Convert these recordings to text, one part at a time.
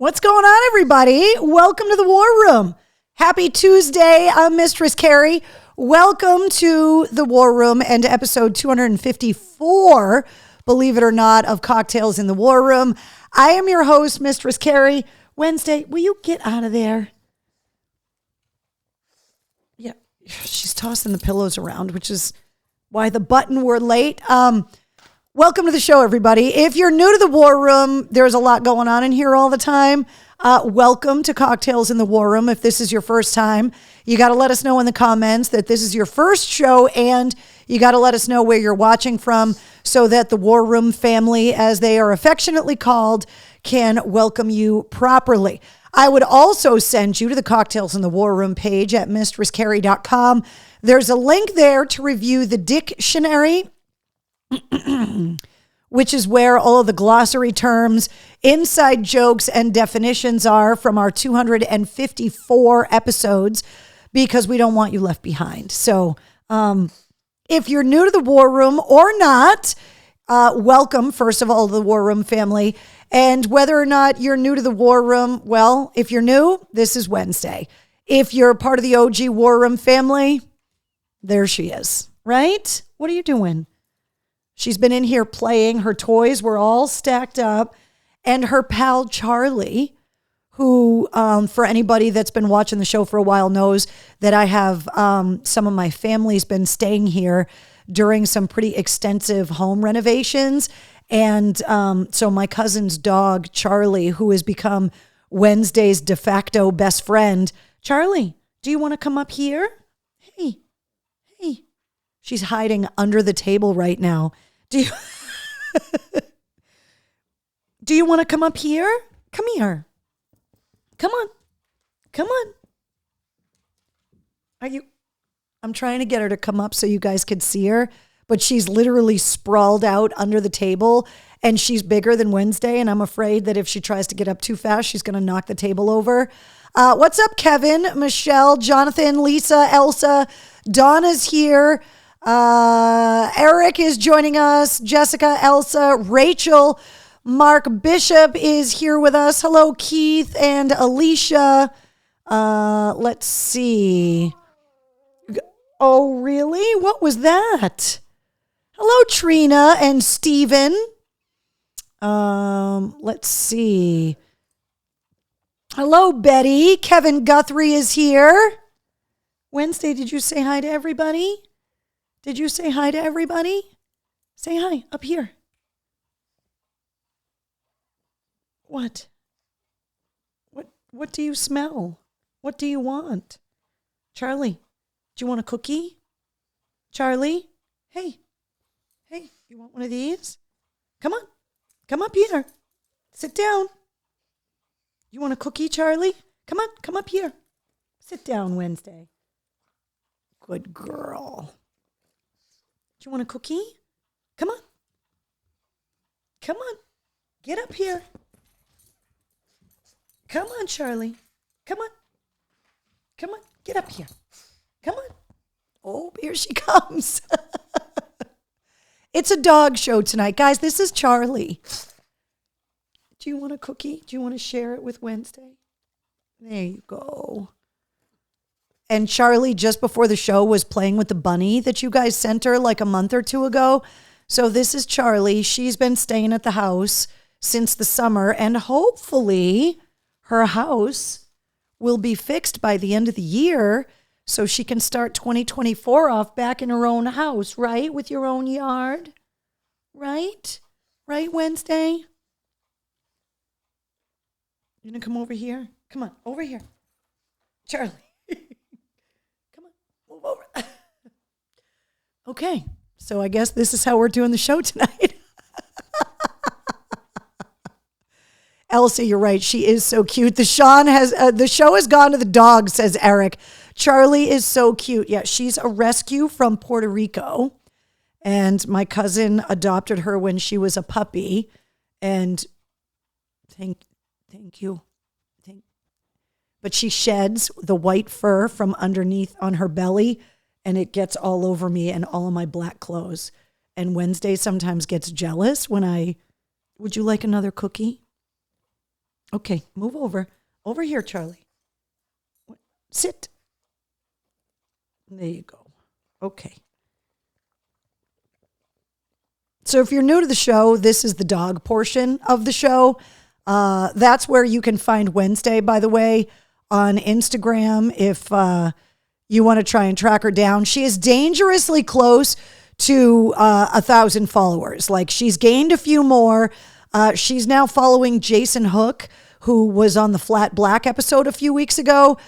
What's going on, everybody? Welcome to the War Room. Happy Tuesday. I'm Mistress Carrie. Welcome to the War Room and to episode 254, believe it or not, of Cocktails in the War Room. I am your host, Mistress Carrie. Wednesday, will you get out of there? Yeah, she's tossing the pillows around, which is why the button we're late. Welcome to the show, everybody. If you're new to the War Room, there's a lot going on in here all the time. Welcome to Cocktails in the War Room. If this is your first time, you got to let us know in the comments that this is your first show, and you got to let us know where you're watching from so that the War Room family, as they are affectionately called, can welcome you properly. I would also send you to the Cocktails in the War Room page at mistresscarrie.com. There's a link there to review the dictionary, which is where all of the glossary terms, inside jokes, and definitions are from our 254 episodes, because we don't want you left behind. So if you're new to the War Room or not, welcome, first of all, to the War Room family. And whether or not you're new to the War Room, well, if you're new, this is Wednesday. If you're part of the OG War Room family, there she is, right? What are you doing? She's been in here playing. Her toys were all stacked up. And her pal Charlie, who for anybody that's been watching the show for a while knows that I have some of my family's been staying here during some pretty extensive home renovations. And so my cousin's dog, Charlie, who has become Wednesday's de facto best friend. Charlie, do you want to come up here? Hey. She's hiding under the table right now. Do you want to come up here? Come here. Come on. I'm trying to get her to come up so you guys could see her, but she's literally sprawled out under the table, and she's bigger than Wednesday, and I'm afraid that if she tries to get up too fast, she's going to knock the table over. What's up, Kevin, Michelle, Jonathan, Lisa, Elsa? Donna's here. Eric is joining us. Jessica, Elsa, Rachel, Mark Bishop is here with us. Hello, Keith and Alicia. Let's see. Oh, really? What was that? Hello, Trina and Steven. Let's see. Hello, Betty. Kevin Guthrie is here. Wednesday, did you say hi to everybody? Did you say hi to everybody? Say hi up here. What? What do you smell? What do you want? Charlie, do you want a cookie? Charlie, hey, you want one of these? Come on, come up here. Sit down. You want a cookie, Charlie? Come on, come up here. Sit down, Wednesday. Good girl. Do you want a cookie? Come on. Come on. Get up here. Come on, Charlie. Come on. Come on. Get up here. Come on. Oh, here she comes. It's a dog show tonight. Guys, this is Charlie. Do you want a cookie? Do you want to share it with Wednesday? There you go. And Charlie, just before the show, was playing with the bunny that you guys sent her like a month or two ago. So this is Charlie. She's been staying at the house since the summer, and hopefully her house will be fixed by the end of the year so she can start 2024 off back in her own house, right? With your own yard, right? Right, Wednesday? You gonna come over here? Come on, over here. Charlie. Over. Okay, so I guess this is how we're doing the show tonight. Elsa, you're right. She is so cute. The show has gone to the dog, says Eric. Charlie is so cute. Yeah, she's a rescue from Puerto Rico, and my cousin adopted her when she was a puppy. And thank you. But she sheds the white fur from underneath on her belly, and it gets all over me and all of my black clothes. And Wednesday sometimes gets jealous when would you like another cookie? Okay, move over. Over here, Charlie. Sit. There you go. Okay. So if you're new to the show, this is the dog portion of the show. That's where you can find Wednesday, by the way, on Instagram. If you want to try and track her down, she is dangerously close to 1,000 followers. Like, she's gained a few more. She's now following Jason Hook, who was on the Flat Black episode a few weeks ago.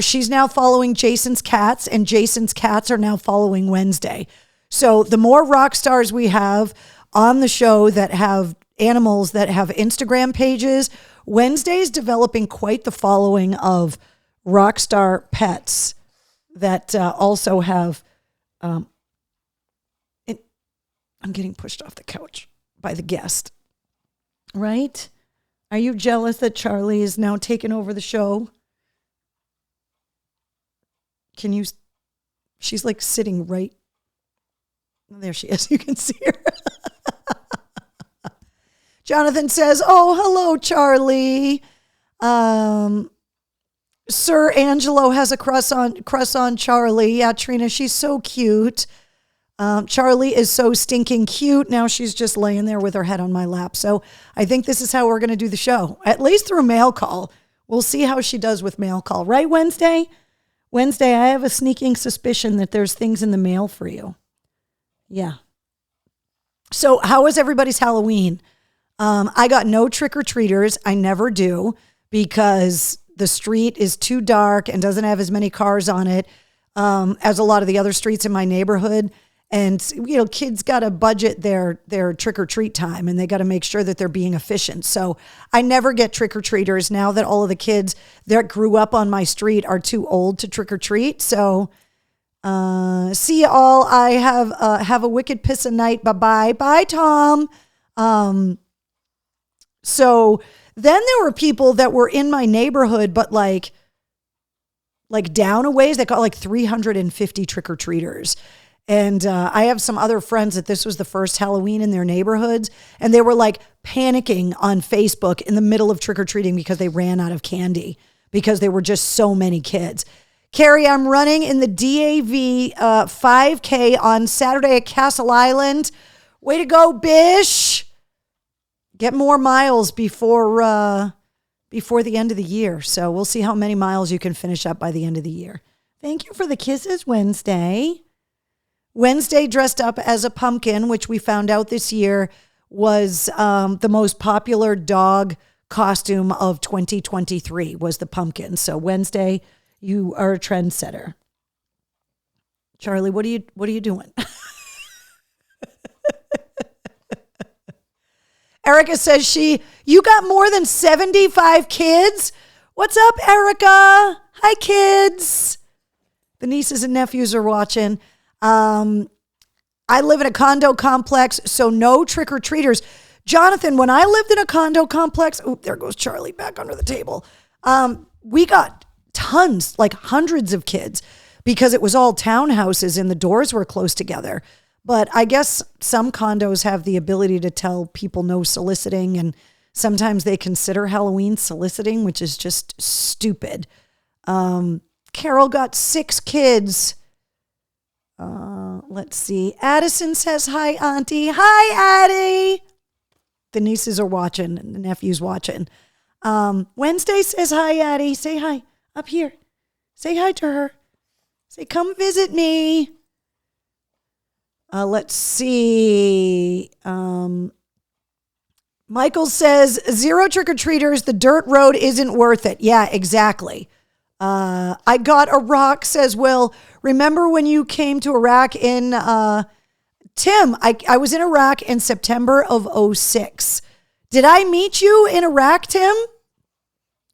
She's now following Jason's cats, and Jason's cats are now following Wednesday. So the more rock stars we have on the show that have animals that have Instagram pages, Wednesday's developing quite the following of rock star pets that also have. I'm getting pushed off the couch by the guest, right? Are you jealous that Charlie is now taking over the show? Can you? She's like sitting right. There she is. You can see her. Jonathan says, "Oh, hello, Charlie. Sir Angelo has a crush on Charlie. Yeah, Trina, she's so cute. Charlie is so stinking cute. Now she's just laying there with her head on my lap. So I think this is how we're going to do the show, at least through mail call. We'll see how she does with mail call. Right, Wednesday? Wednesday, I have a sneaking suspicion that there's things in the mail for you. Yeah. So how was everybody's Halloween? I got no trick-or-treaters. I never do, because the street is too dark and doesn't have as many cars on it as a lot of the other streets in my neighborhood. And, you know, kids got to budget their trick-or-treat time, and they got to make sure that they're being efficient. So I never get trick-or-treaters now that all of the kids that grew up on my street are too old to trick-or-treat. So see you all. I have a wicked piss of night. Bye-bye. Bye, Tom. So then there were people that were in my neighborhood, but like down a ways, they got like 350 trick-or-treaters. And I have some other friends that this was the first Halloween in their neighborhoods, and they were like panicking on Facebook in the middle of trick-or-treating because they ran out of candy because there were just so many kids. Carrie, I'm running in the DAV 5K on Saturday at Castle Island. Way to go, Bish. Get more miles before the end of the year. So we'll see how many miles you can finish up by the end of the year. Thank you for the kisses, Wednesday. Wednesday dressed up as a pumpkin, which we found out this year was the most popular dog costume of 2023 was the pumpkin. So Wednesday, you are a trendsetter. Charlie, what are you doing? Erica says you got more than 75 kids? What's up, Erica? Hi, kids. The nieces and nephews are watching. I live in a condo complex, so no trick-or-treaters. Jonathan, when I lived in a condo complex, oh, there goes Charlie back under the table. We got tons, like hundreds of kids, because it was all townhouses and the doors were close together. But I guess some condos have the ability to tell people no soliciting, and sometimes they consider Halloween soliciting, which is just stupid. Carol got 6 kids. Let's see. Addison says, hi, Auntie. Hi, Addie. The nieces are watching and the nephew's watching. Wednesday says, hi, Addie. Say hi up here. Say hi to her. Say, come visit me. Let's see. Michael says, 0 trick-or-treaters. The dirt road isn't worth it. Yeah, exactly. I got a rock, says Will. Remember when you came to Iraq in, Tim, I was in Iraq in September of 2006. Did I meet you in Iraq, Tim?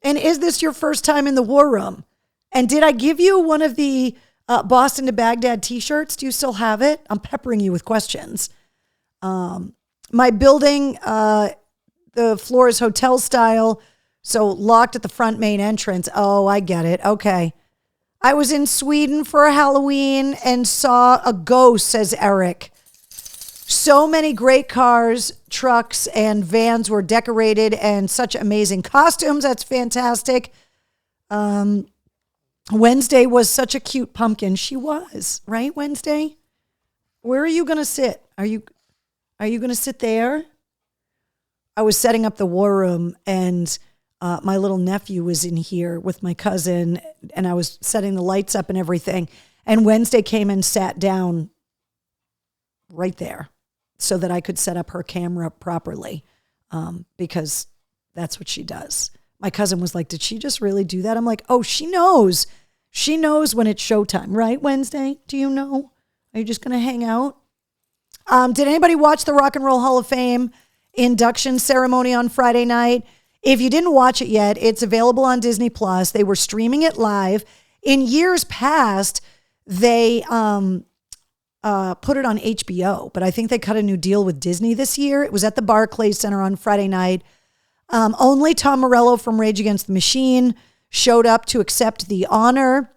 And is this your first time in the war room? And did I give you one of the Boston to Baghdad t-shirts? Do you still have it? I'm peppering you with questions. My building, the floor is hotel style, so locked at the front main entrance. Oh, I get it. Okay. I was in Sweden for a Halloween and saw a ghost, says Eric. So many great cars, trucks, and vans were decorated, and such amazing costumes. That's fantastic. Wednesday was such a cute pumpkin. She was, right, Wednesday? Where are you going to sit? Are you going to sit there? I was setting up the war room, and my little nephew was in here with my cousin, and I was setting the lights up and everything. And Wednesday came and sat down right there so that I could set up her camera properly, because that's what she does. My cousin was like, did she just really do that? I'm like, oh, she knows. She knows when it's showtime, right, Wednesday? Do you know? Are you just going to hang out? Did anybody watch the Rock and Roll Hall of Fame induction ceremony on Friday night? If you didn't watch it yet, it's available on Disney Plus. They were streaming it live. In years past, they put it on HBO, but I think they cut a new deal with Disney this year. It was at the Barclays Center on Friday night. Only Tom Morello from Rage Against the Machine showed up to accept the honor.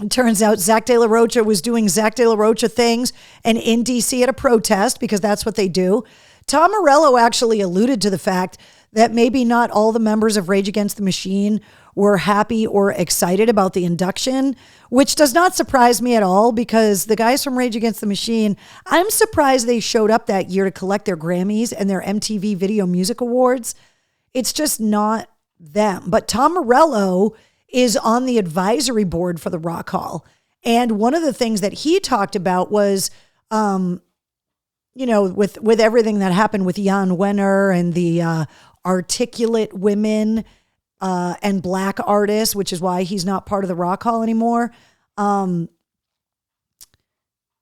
It turns out Zach De La Rocha was doing Zach De La Rocha things and in DC at a protest, because that's what they do. Tom Morello actually alluded to the fact that maybe not all the members of Rage Against the Machine were happy or excited about the induction, which does not surprise me at all, because the guys from Rage Against the Machine, I'm surprised they showed up that year to collect their Grammys and their MTV Video Music Awards. It's just not them. But Tom Morello is on the advisory board for the Rock Hall. And one of the things that he talked about was, with everything that happened with Jan Wenner and the articulate women and black artists, which is why he's not part of the Rock Hall anymore.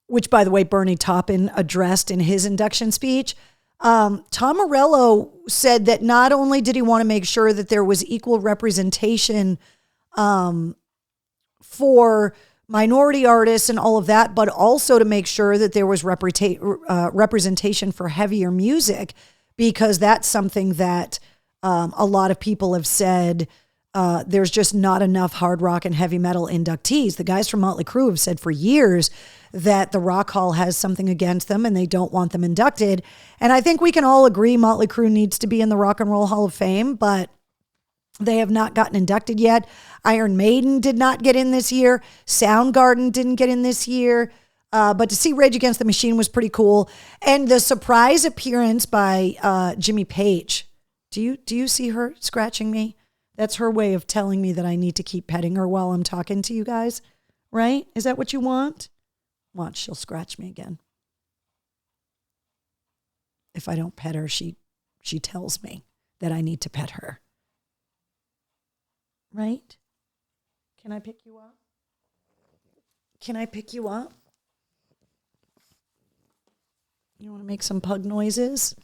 Which, by the way, Bernie Taupin addressed in his induction speech. Tom Morello said that not only did he want to make sure that there was equal representation for minority artists and all of that, but also to make sure that there was representation for heavier music, because that's something that a lot of people have said there's just not enough hard rock and heavy metal inductees. The guys from Motley Crue have said for years that the Rock Hall has something against them and they don't want them inducted. And I think we can all agree Motley Crue needs to be in the Rock and Roll Hall of Fame, but they have not gotten inducted yet. Iron Maiden did not get in this year. Soundgarden didn't get in this year. But to see Rage Against the Machine was pretty cool. And the surprise appearance by Jimmy Page. Do you see her scratching me? That's her way of telling me that I need to keep petting her while I'm talking to you guys, right? Is that what you want? Watch, she'll scratch me again. If I don't pet her, she tells me that I need to pet her. Right? Can I pick you up? Can I pick you up? You want to make some pug noises?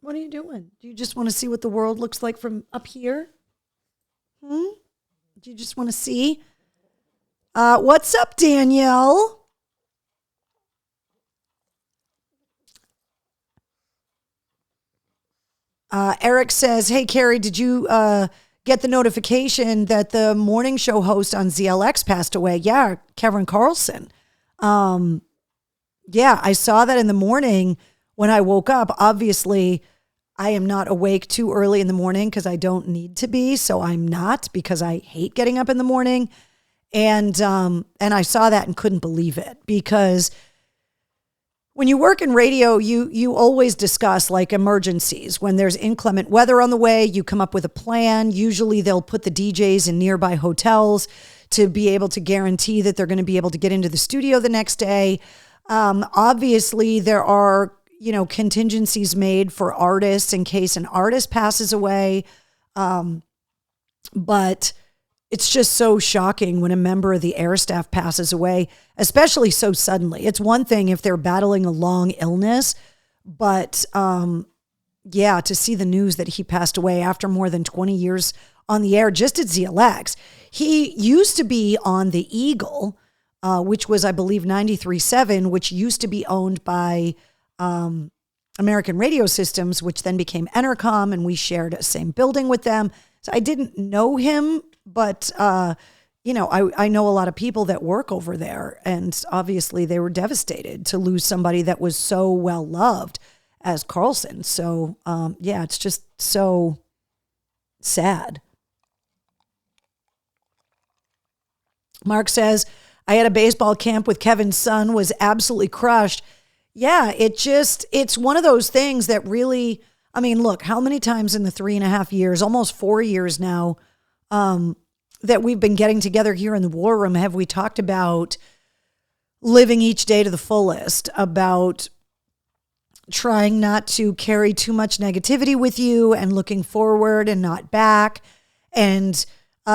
What are you doing? Do you just want to see what the world looks like from up here? Do you just want to see? What's up, Danielle? Eric says, hey, Carrie, did you get the notification that the morning show host on ZLX passed away? Yeah, Kevin Carlson. Yeah, I saw that in the morning when I woke up. Obviously, I am not awake too early in the morning because I don't need to be. So I'm not, because I hate getting up in the morning. And I saw that and couldn't believe it, because when you work in radio, you always discuss like emergencies. When there's inclement weather on the way, you come up with a plan. Usually they'll put the DJs in nearby hotels to be able to guarantee that they're going to be able to get into the studio the next day. Obviously, there are, contingencies made for artists in case an artist passes away. But it's just so shocking when a member of the air staff passes away, especially so suddenly. It's one thing if they're battling a long illness, but to see the news that he passed away after more than 20 years on the air, just at ZLX. He used to be on the Eagle, which was, I believe, 93.7, which used to be owned by American Radio Systems, which then became Entercom, and we shared a same building with them. So I didn't know him, but I know a lot of people that work over there, and obviously they were devastated to lose somebody that was so well loved as Carlson. So, yeah, it's just so sad. Mark says, I had a baseball camp with Kevin's son, was absolutely crushed. Yeah, it's one of those things that really, I mean, look, how many times in the 3.5 years, almost 4 years now, that we've been getting together here in the War Room, have we talked about living each day to the fullest, about trying not to carry too much negativity with you and looking forward and not back, and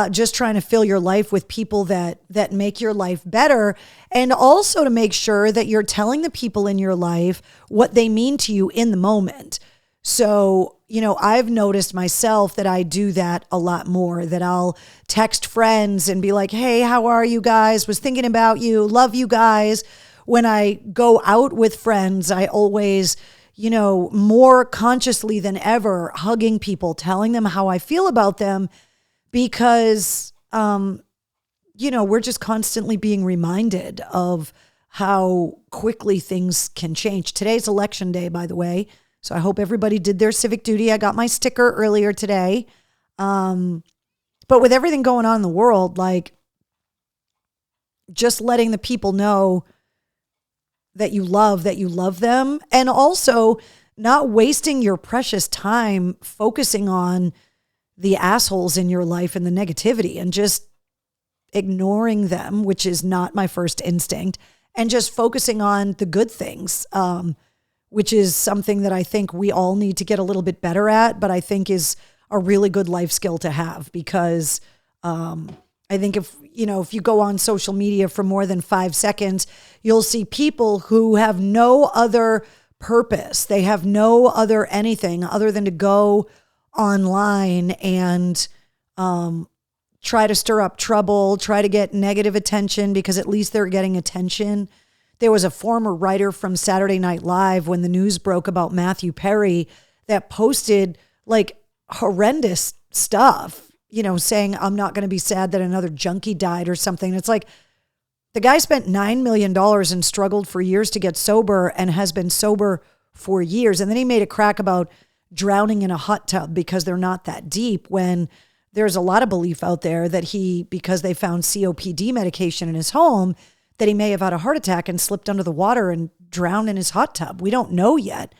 just trying to fill your life with people that make your life better, and also to make sure that you're telling the people in your life what they mean to you in the moment. So, I've noticed myself that I do that a lot more, that I'll text friends and be like, hey, how are you guys? Was thinking about you. Love you guys. When I go out with friends, I always, more consciously than ever, hugging people, telling them how I feel about them, because, we're just constantly being reminded of how quickly things can change. Today's election day, by the way. So I hope everybody did their civic duty. I got my sticker earlier today. But with everything going on in the world, like, just letting the people know that you love them, and also not wasting your precious time focusing on the assholes in your life and the negativity, and just ignoring them, which is not my first instinct, and just focusing on the good things, which is something that I think we all need to get a little bit better at, but I think is a really good life skill to have, because I think if you go on social media for more than 5 seconds, you'll see people who have no other purpose. They have no other anything other than to go online and try to stir up trouble, try to get negative attention, because at least they're getting attention. There was a former writer from Saturday Night Live, when the news broke about Matthew Perry, that posted like horrendous stuff, saying, I'm not going to be sad that another junkie died or something. It's like, the guy spent $9 million and struggled for years to get sober, and has been sober for years. And then he made a crack about drowning in a hot tub because they're not that deep, when there's a lot of belief out there that because they found COPD medication in his home, that he may have had a heart attack and slipped under the water and drowned in his hot tub. We don't know yet.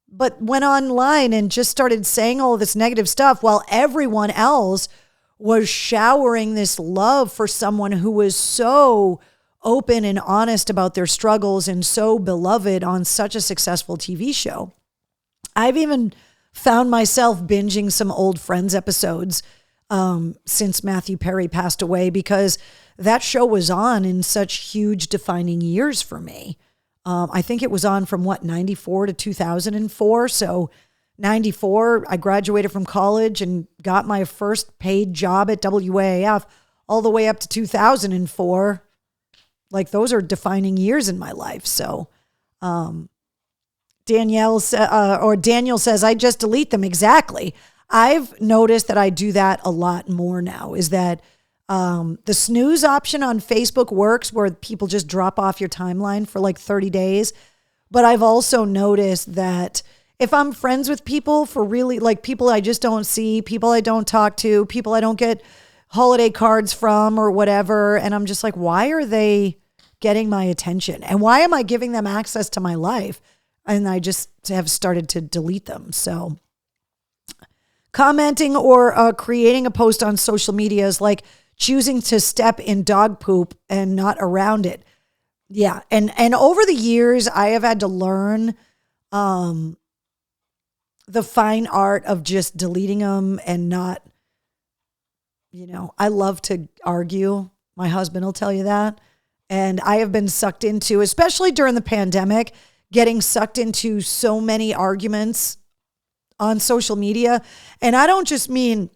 But went online and just started saying all of this negative stuff, while everyone else was showering this love for someone who was so open and honest about their struggles and so beloved on such a successful TV show. I've even found myself binging some old Friends episodes since Matthew Perry passed away, because that show was on in such huge defining years for me. I think it was on from 94 to 2004. So 94, I graduated from college and got my first paid job at WAAF, all the way up to 2004. Like, those are defining years in my life. So Daniel says, I just delete them. Exactly. I've noticed that I do that a lot more now, is that the snooze option on Facebook works, where people just drop off your timeline for like 30 days. But I've also noticed that if I'm friends with people for really, like, people I just don't see, people I don't talk to, people I don't get holiday cards from or whatever, and I'm just like, why are they getting my attention? And why am I giving them access to my life? And I just have started to delete them. So commenting or creating a post on social media is like choosing to step in dog poop and not around it. Yeah. And over the years, I have had to learn the fine art of just deleting them and not, I love to argue. My husband will tell you that. And I have been sucked into, especially during the pandemic, getting sucked into so many arguments on social media. And I don't just mean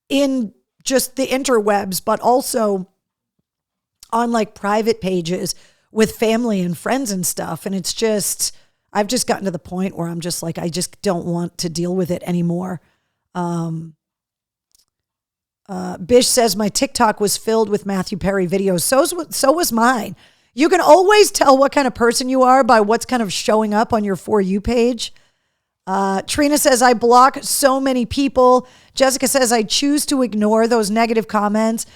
in just the interwebs, but also on like private pages with family and friends and stuff. And it's just, I've just gotten to the point where I'm just like, I just don't want to deal with it anymore. Bish says my TikTok was filled with Matthew Perry videos. So was mine. You can always tell what kind of person you are by what's kind of showing up on your For You page. Trina says, I block so many people. Jessica says, I choose to ignore those negative comments.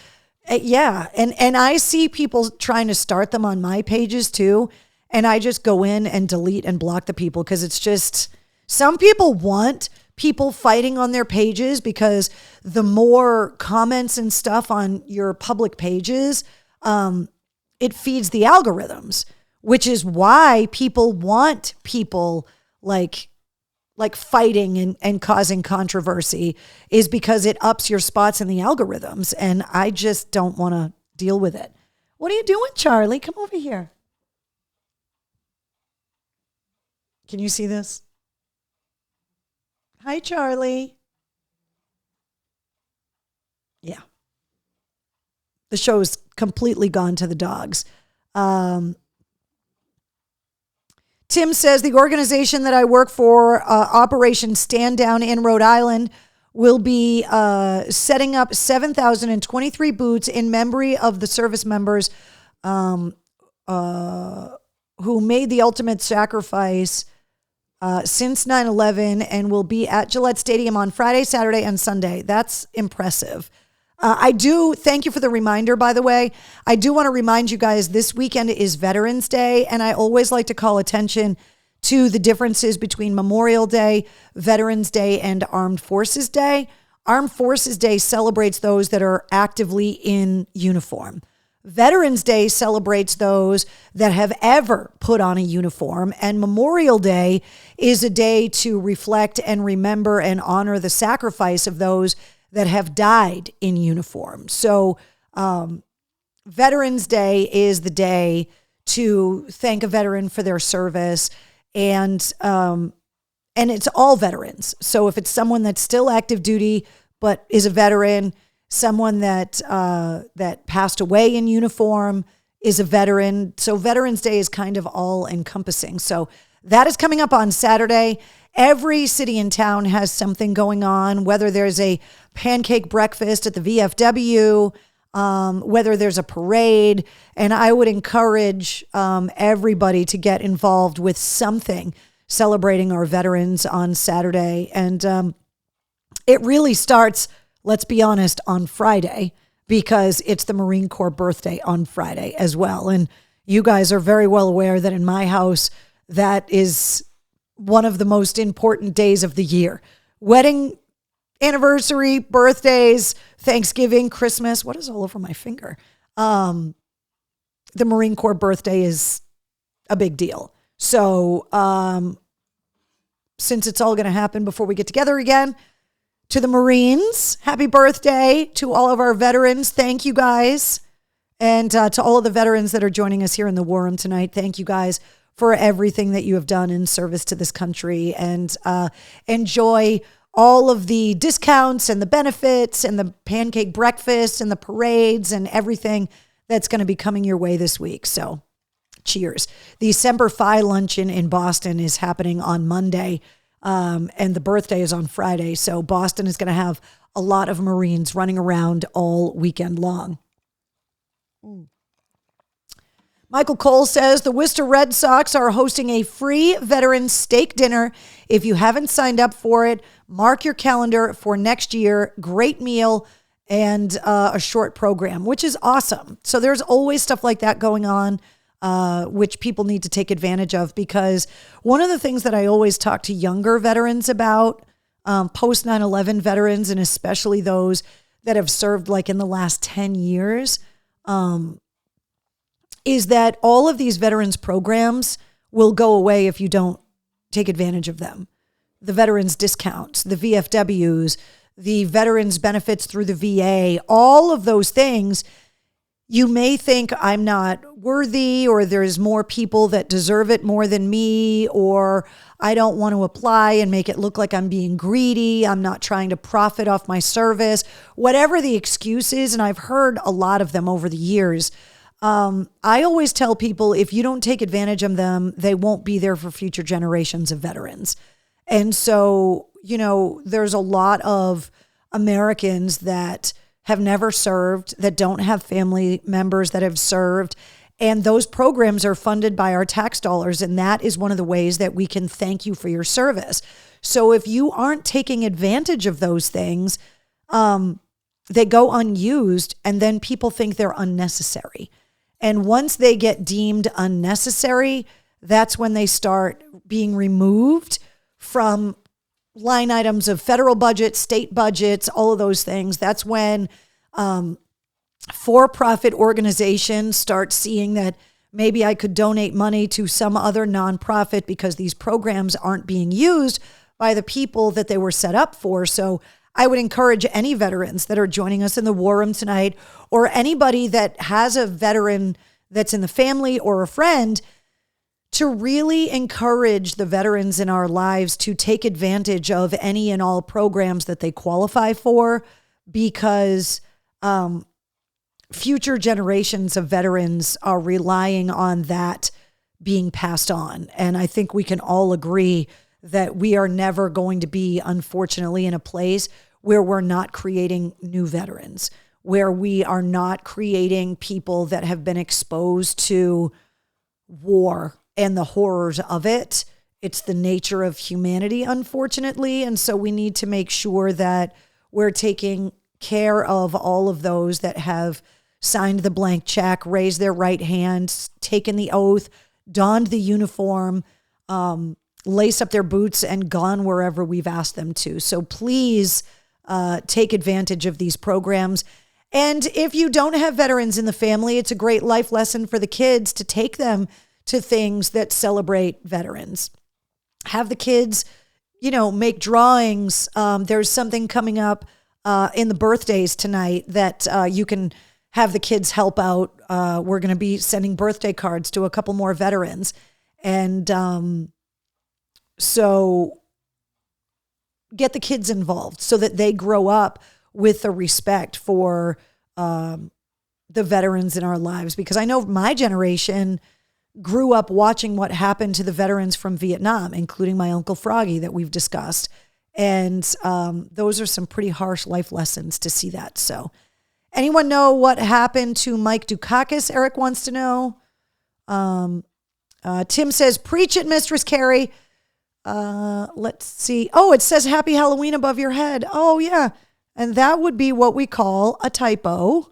Yeah. And I see people trying to start them on my pages too. And I just go in and delete and block the people because it's just, some people want people fighting on their pages because the more comments and stuff on your public pages, it feeds the algorithms, which is why people want people like fighting and causing controversy, is because it ups your spots in the algorithms. And I just don't want to deal with it. What are you doing, Charlie? Come over here. Can you see this? Hi, Charlie. Yeah. The show's completely gone to the dogs. Tim says the organization that I work for, Operation Stand Down in Rhode Island, will be setting up 7,023 boots in memory of the service members who made the ultimate sacrifice since 9/11 and will be at Gillette Stadium on Friday, Saturday, and Sunday. That's impressive. I do thank you for the reminder, by the way. I do want to remind you guys this weekend is Veterans Day, and I always like to call attention to the differences between Memorial Day, Veterans Day, and Armed Forces Day. Armed Forces Day celebrates those that are actively in uniform. Veterans Day celebrates those that have ever put on a uniform, and Memorial Day is a day to reflect and remember and honor the sacrifice of those that have died in uniform. So Veterans Day is the day to thank a veteran for their service, and it's all veterans. So if it's someone that's still active duty but is a veteran, someone that passed away in uniform is a veteran. So Veterans Day is kind of all encompassing. So that is coming up on Saturday. Every city in town has something going on, whether there's a pancake breakfast at the VFW, whether there's a parade. And I would encourage everybody to get involved with something celebrating our veterans on Saturday. And it really starts, let's be honest, on Friday, because it's the Marine Corps birthday on Friday as well. And you guys are very well aware that in my house, that is one of the most important days of the year. Wedding, anniversary, birthdays, Thanksgiving, Christmas. What is all over my finger? The Marine Corps birthday is a big deal. So since it's all going to happen before we get together again, to the Marines, happy birthday. To all of our veterans, thank you guys. And to all of the veterans that are joining us here in the War Room tonight, thank you guys for everything that you have done in service to this country, and enjoy all of the discounts and the benefits and the pancake breakfast and the parades and everything that's going to be coming your way this week. So cheers. The Semper Fi luncheon in Boston is happening on Monday, and the birthday is on Friday. So Boston is going to have a lot of Marines running around all weekend long. Michael Cole says the Worcester Red Sox are hosting a free veteran steak dinner. If you haven't signed up for it, mark your calendar for next year. Great meal and a short program, which is awesome. So there's always stuff like that going on, which people need to take advantage of, because one of the things that I always talk to younger veterans about, post 9/11 veterans, and especially those that have served like in the last 10 years, is that all of these veterans programs will go away if you don't take advantage of them. The veterans discounts, the VFWs, the veterans benefits through the VA, all of those things. You may think I'm not worthy, or there's more people that deserve it more than me, or I don't want to apply and make it look like I'm being greedy. I'm not trying to profit off my service, whatever the excuse is. And I've heard a lot of them over the years. I always tell people, if you don't take advantage of them, they won't be there for future generations of veterans. And so, you know, there's a lot of Americans that have never served, that don't have family members that have served. And those programs are funded by our tax dollars. And that is one of the ways that we can thank you for your service. So if you aren't taking advantage of those things, they go unused, and then people think they're unnecessary. And once they get deemed unnecessary, that's when they start being removed from line items of federal budget, state budgets, all of those things. That's when for-profit organizations start seeing that maybe I could donate money to some other nonprofit because these programs aren't being used by the people that they were set up for. So I would encourage any veterans that are joining us in the War Room tonight, or anybody that has a veteran that's in the family or a friend, to really encourage the veterans in our lives to take advantage of any and all programs that they qualify for, because future generations of veterans are relying on that being passed on. And I think we can all agree that we are never going to be, unfortunately, in a place where we're not creating new veterans, where we are not creating people that have been exposed to war and the horrors of it. It's the nature of humanity, unfortunately. And so we need to make sure that we're taking care of all of those that have signed the blank check, raised their right hand, taken the oath, donned the uniform, lace up their boots, and gone wherever we've asked them to. So please take advantage of these programs. And if you don't have veterans in the family, it's a great life lesson for the kids to take them to things that celebrate veterans. Have the kids, make drawings. There's something coming up in the birthdays tonight that you can have the kids help out. We're going to be sending birthday cards to a couple more veterans. And so get the kids involved so that they grow up with a respect for the veterans in our lives. Because I know my generation grew up watching what happened to the veterans from Vietnam, including my Uncle Froggy that we've discussed. And those are some pretty harsh life lessons to see that. So anyone know what happened to Mike Dukakis? Eric wants to know. Tim says, preach it, Mistress Carrie. Let's see. Oh, it says Happy Halloween above your head. Oh, yeah. And that would be what we call a typo,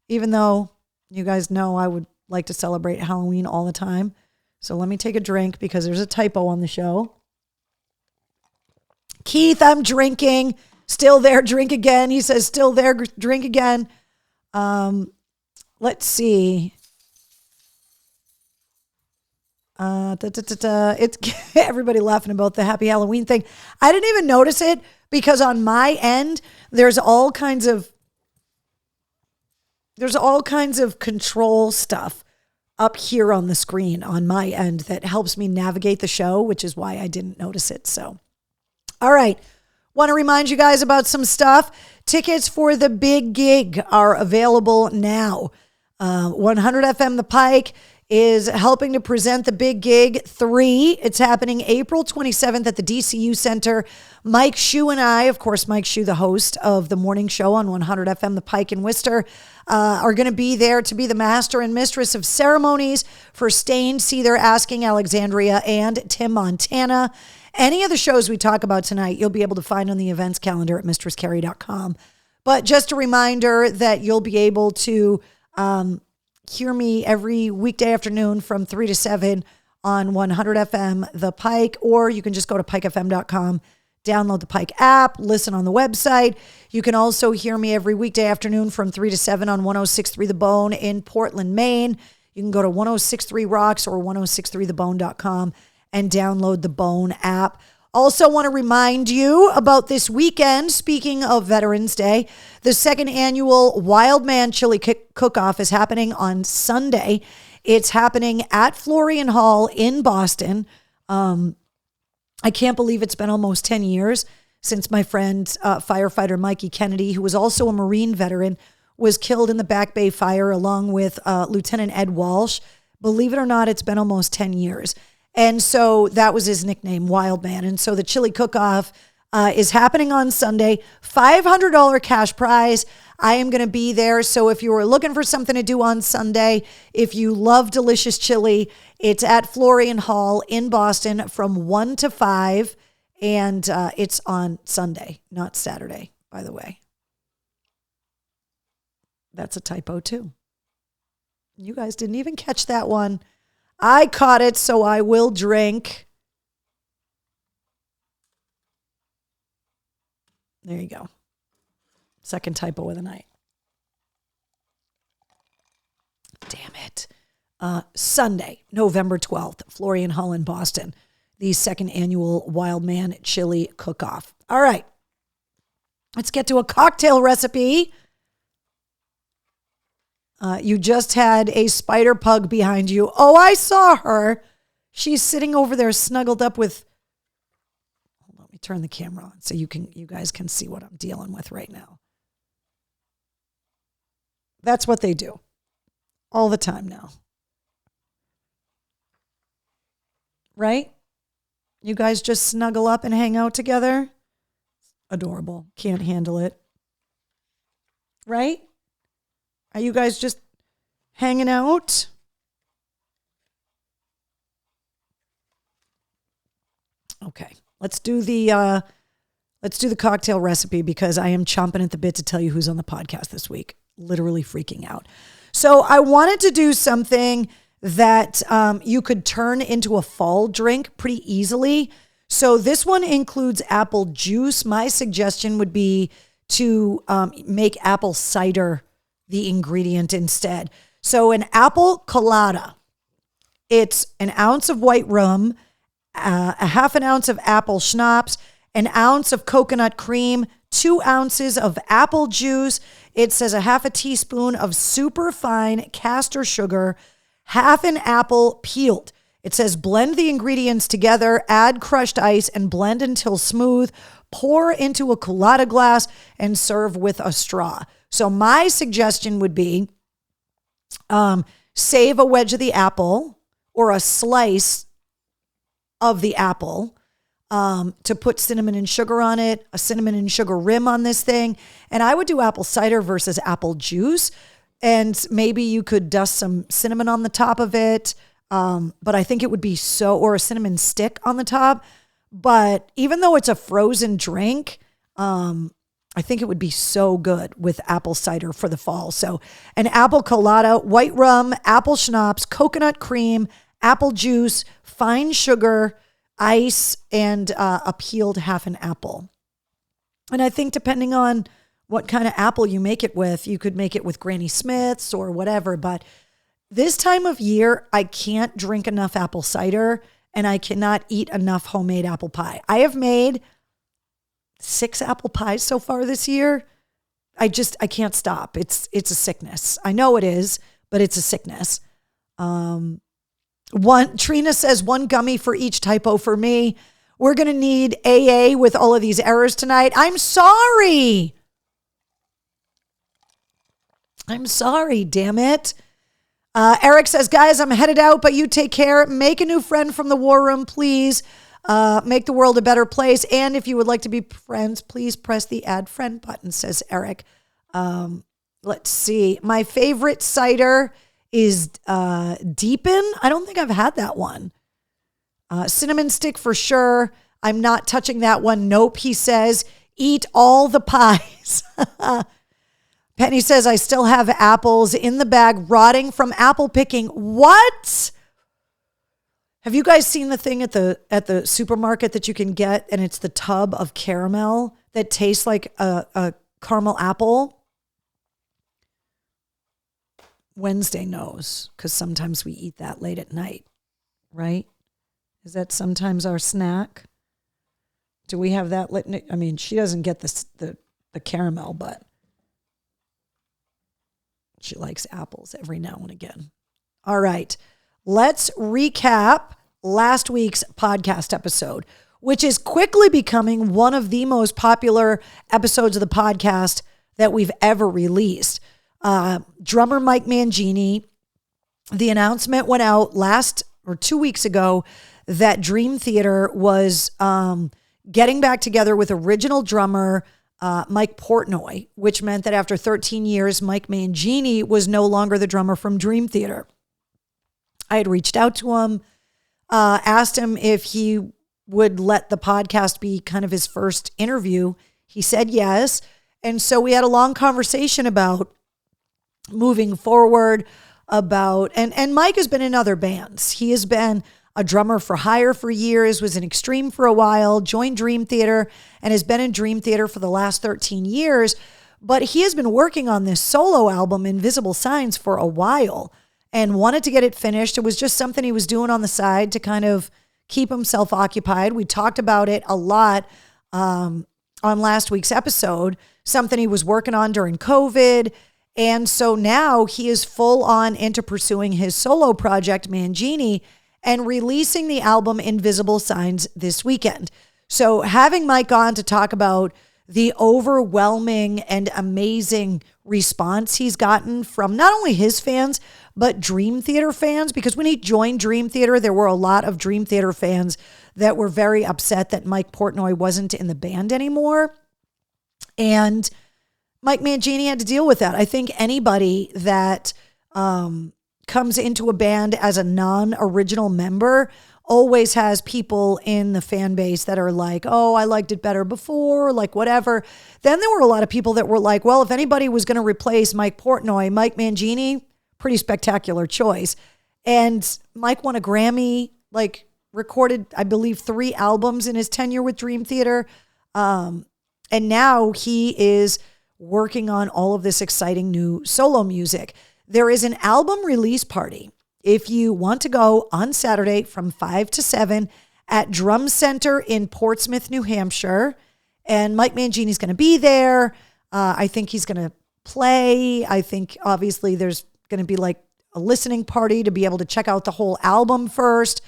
even though you guys know I would like to celebrate Halloween all the time. So let me take a drink because there's a typo on the show. Keith, I'm drinking. Still there, drink again. He says, still there, drink again. Let's see. It's everybody laughing about the Happy Halloween thing. I didn't even notice it because on my end, there's all kinds of control stuff up here on the screen on my end that helps me navigate the show, which is why I didn't notice it. So, all right. Want to remind you guys about some stuff. Tickets for the big gig are available now. 100 FM The Pike is helping to present the Big Gig 3. It's happening April 27th at the DCU Center. Mike Shue and I, of course, Mike Shue, the host of the morning show on 100 FM The Pike in Worcester, are going to be there to be the master and mistress of ceremonies for Stained See They're Asking Alexandria and Tim Montana. Any of the shows we talk about tonight, you'll be able to find on the events calendar at mistresscarrie.com. But just a reminder that you'll be able to hear me every weekday afternoon from 3 to 7 on 100 FM The Pike, or you can just go to pikefm.com, download the Pike app, listen on the website. You can also hear me every weekday afternoon from 3 to 7 on 106.3 The Bone in Portland, Maine. You can go to 106.3 Rocks or 106.3thebone.com and download the Bone app. Also want to remind you about this weekend, speaking of Veterans Day, the second annual Wild Man Chili Cook-Off is happening on Sunday. It's happening at Florian Hall in Boston. I can't believe it's been almost 10 years since my friend, firefighter Mikey Kennedy, who was also a Marine veteran, was killed in the Back Bay fire along with Lieutenant Ed Walsh. Believe it or not, it's been almost 10 years. And so that was his nickname, Wild Man. And so the Chili Cook-Off is happening on Sunday. $500 cash prize. I am going to be there. So if you are looking for something to do on Sunday, if you love delicious chili, it's at Florian Hall in Boston from 1 to 5. And it's on Sunday, not Saturday, by the way. That's a typo too. You guys didn't even catch that one. I caught it, so I will drink. There you go. Second typo of the night. Damn it. Sunday, November 12th, Florian Hall in Boston. The second annual Wild Man Chili Cook-Off. All right. Let's get to a cocktail recipe. You just had a spider pug behind you. Oh, I saw her. She's sitting over there snuggled up with... Hold on, let me turn the camera on so you guys can see what I'm dealing with right now. That's what they do. All the time now. Right? You guys just snuggle up and hang out together? Adorable. Can't handle it. Right? Are you guys just hanging out? Okay. Let's do the cocktail recipe because I am chomping at the bit to tell you who's on the podcast this week. Literally freaking out. So I wanted to do something that you could turn into a fall drink pretty easily. So this one includes apple juice. My suggestion would be to make apple cider the ingredient instead. So an apple colada, it's an ounce of white rum, a half an ounce of apple schnapps, an ounce of coconut cream, 2 ounces of apple juice. It says a half a teaspoon of super fine castor sugar, half an apple peeled. It says blend the ingredients together, add crushed ice, and blend until smooth. Pour into a colada glass and serve with a straw. So my suggestion would be save a wedge of the apple or a slice of the apple to put cinnamon and sugar on it, a cinnamon and sugar rim on this thing. And I would do apple cider versus apple juice. And maybe you could dust some cinnamon on the top of it. But I think it would be or a cinnamon stick on the top. But even though it's a frozen drink, I think it would be so good with apple cider for the fall. So an apple colada, white rum, apple schnapps, coconut cream, apple juice, fine sugar, ice, and a peeled half an apple. And I think depending on what kind of apple you make it with, you could make it with Granny Smith's or whatever. But this time of year, I can't drink enough apple cider and I cannot eat enough homemade apple pie. I have made 6 apple pies so far this year. I can't stop. It's a sickness. I know it is, but it's a sickness. Trina says 1 gummy for each typo for me. We're going to need AA with all of these errors tonight. I'm sorry. Damn it. Eric says, guys, I'm headed out, but you take care. Make a new friend from the war room, please. Make the world a better place. And if you would like to be friends, please press the add friend button, says Eric. Let's see. My favorite cider is Deepin. I don't think I've had that one. Cinnamon stick for sure. I'm not touching that one. Nope, he says. Eat all the pies. Penny says, I still have apples in the bag rotting from apple picking. What? Have you guys seen the thing at the supermarket that you can get, and it's the tub of caramel that tastes like a caramel apple? Wednesday knows, because sometimes we eat that late at night, right? Is that sometimes our snack? Do we have that lit? I mean, she doesn't get the caramel, but she likes apples every now and again. All right. Let's recap last week's podcast episode, which is quickly becoming one of the most popular episodes of the podcast that we've ever released. Drummer Mike Mangini, the announcement went out 2 weeks ago that Dream Theater was getting back together with original drummer Mike Portnoy, which meant that after 13 years, Mike Mangini was no longer the drummer from Dream Theater. I had reached out to him, asked him if he would let the podcast be kind of his first interview. He said yes. And so we had a long conversation about moving forward, and Mike has been in other bands. He has been a drummer for hire for years, was in Extreme for a while, joined Dream Theater, and has been in Dream Theater for the last 13 years. But he has been working on this solo album, Invisible Signs, for a while and wanted to get it finished. It was just something he was doing on the side to kind of keep himself occupied. We talked about it a lot on last week's episode, something he was working on during COVID. And so now he is full on into pursuing his solo project, Mangini, and releasing the album Invisible Signs this weekend. So having Mike on to talk about the overwhelming and amazing response he's gotten from not only his fans, but Dream Theater fans, because when he joined Dream Theater, there were a lot of Dream Theater fans that were very upset that Mike Portnoy wasn't in the band anymore. And Mike Mangini had to deal with that. I think anybody that comes into a band as a non-original member always has people in the fan base that are like, oh, I liked it better before, like whatever. Then there were a lot of people that were like, well, if anybody was going to replace Mike Portnoy, Mike Mangini, pretty spectacular choice. And Mike won a Grammy, like recorded, I believe, 3 albums in his tenure with Dream Theater. And now he is working on all of this exciting new solo music. There is an album release party if you want to go on Saturday from 5 to 7 at Drum Center in Portsmouth, New Hampshire. And Mike Mangini's going to be there. I think he's going to play. I think obviously there's going to be like a listening party to be able to check out the whole album first.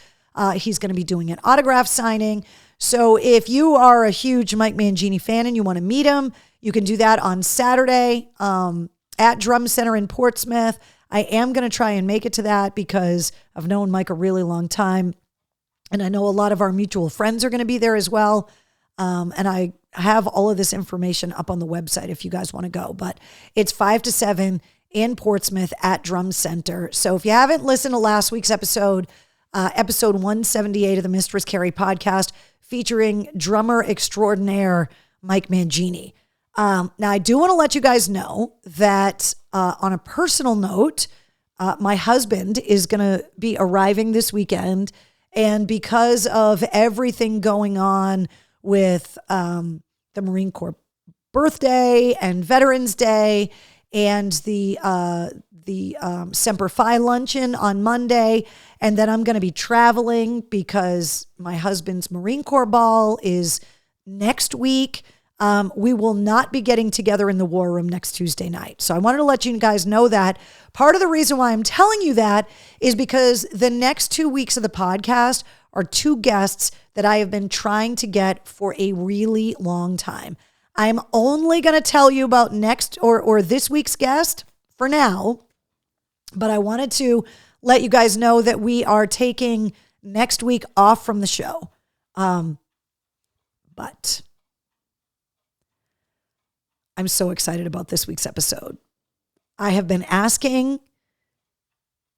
He's going to be doing an autograph signing. So if you are a huge Mike Mangini fan and you want to meet him, you can do that on Saturday at Drum Center in Portsmouth. I am going to try and make it to that because I've known Mike a really long time. And I know a lot of our mutual friends are going to be there as well. And I have all of this information up on the website if you guys want to go. But it's 5 to 7 in Portsmouth at Drum Center. So if you haven't listened to last week's episode 178 of the Mistress Carrie podcast featuring drummer extraordinaire Mike Mangini. Now, I do want to let you guys know that on a personal note, my husband is going to be arriving this weekend. And because of everything going on with the Marine Corps birthday and Veterans Day and the Semper Fi luncheon on Monday, and then I'm going to be traveling because my husband's Marine Corps ball is next week. We will not be getting together in the war room next Tuesday night. So I wanted to let you guys know that. Part of the reason why I'm telling you that is because the next 2 weeks of the podcast are 2 guests that I have been trying to get for a really long time. I'm only going to tell you about next or this week's guest for now, but I wanted to let you guys know that we are taking next week off from the show. But I'm so excited about this week's episode. I have been asking.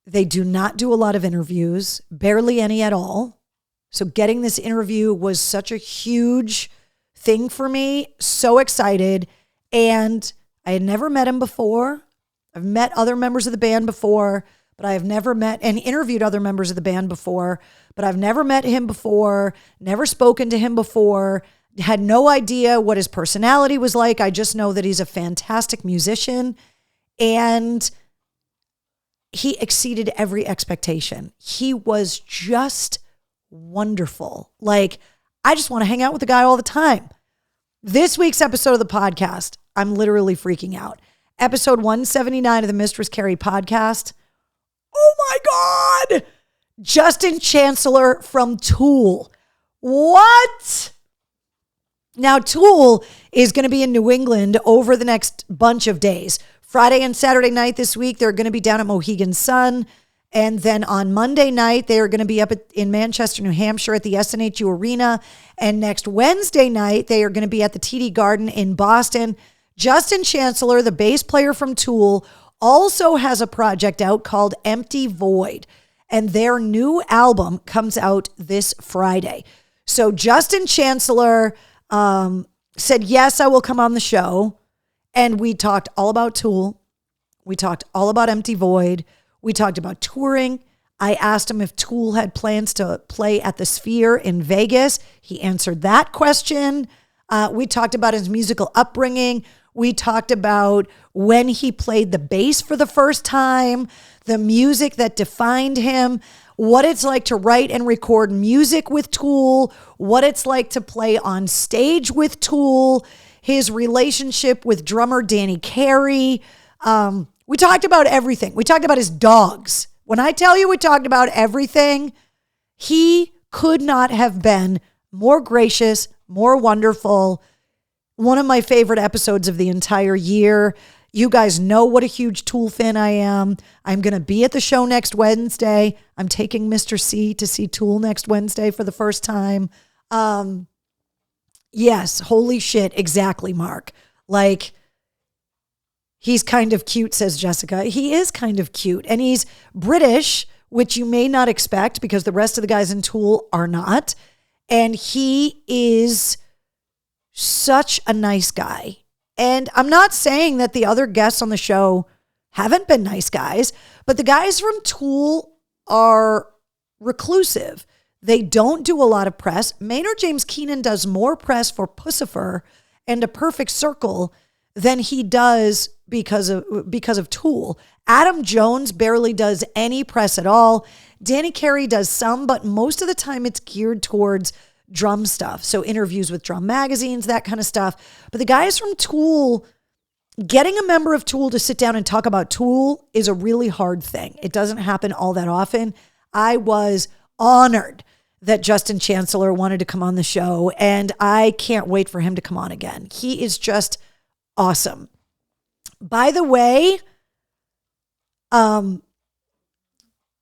They do not do a lot of interviews, barely any at all. So getting this interview was such a huge thing for me. So excited. And I had never met him before. I've met other members of the band before, but I have never met and interviewed other members of the band before, but I've never met him before, never spoken to him before, had no idea what his personality was like. I just know that he's a fantastic musician and he exceeded every expectation. He was just wonderful. Like, I just want to hang out with the guy all the time. This week's episode of the podcast, I'm literally freaking out. Episode 179 of the Mistress Carrie podcast. Oh my God. Justin Chancellor from Tool. What? Now, Tool is going to be in New England over the next bunch of days. Friday and Saturday night this week, they're going to be down at Mohegan Sun And then on Monday night, they are going to be up in Manchester, New Hampshire at the SNHU Arena. And next Wednesday night, they are going to be at the TD Garden in Boston. Justin Chancellor, the bass player from Tool, also has a project out called Empty Void. And their new album comes out this Friday. So Justin Chancellor said, yes, I will come on the show. And we talked all about Tool. We talked all about Empty Void. We talked about touring. I asked him if Tool had plans to play at the Sphere in Vegas. He answered that question. We talked about his musical upbringing. We talked about when he played the bass for the first time, the music that defined him, what it's like to write and record music with Tool, what it's like to play on stage with Tool, his relationship with drummer Danny Carey. We talked about everything. We talked about his dogs. When I tell you we talked about everything, he could not have been more gracious, more wonderful. One of my favorite episodes of the entire year. You guys know what a huge Tool fan I am. I'm going to be at the show next Wednesday. I'm taking Mr. C to see Tool next Wednesday for the first time. Yes, holy shit. Exactly, Mark. Like, he's kind of cute, says Jessica. He is kind of cute. And he's British, which you may not expect because the rest of the guys in Tool are not. And he is such a nice guy. And I'm not saying that the other guests on the show haven't been nice guys, but the guys from Tool are reclusive. They don't do a lot of press. Maynard James Keenan does more press for Puscifer and A Perfect Circle than he does because of Tool. Adam Jones barely does any press at all. Danny Carey does some, but most of the time it's geared towards drum stuff. So interviews with drum magazines, that kind of stuff. But the guys from Tool, getting a member of Tool to sit down and talk about Tool is a really hard thing. It doesn't happen all that often. I was honored that Justin Chancellor wanted to come on the show, and I can't wait for him to come on again. He is just awesome. By the way,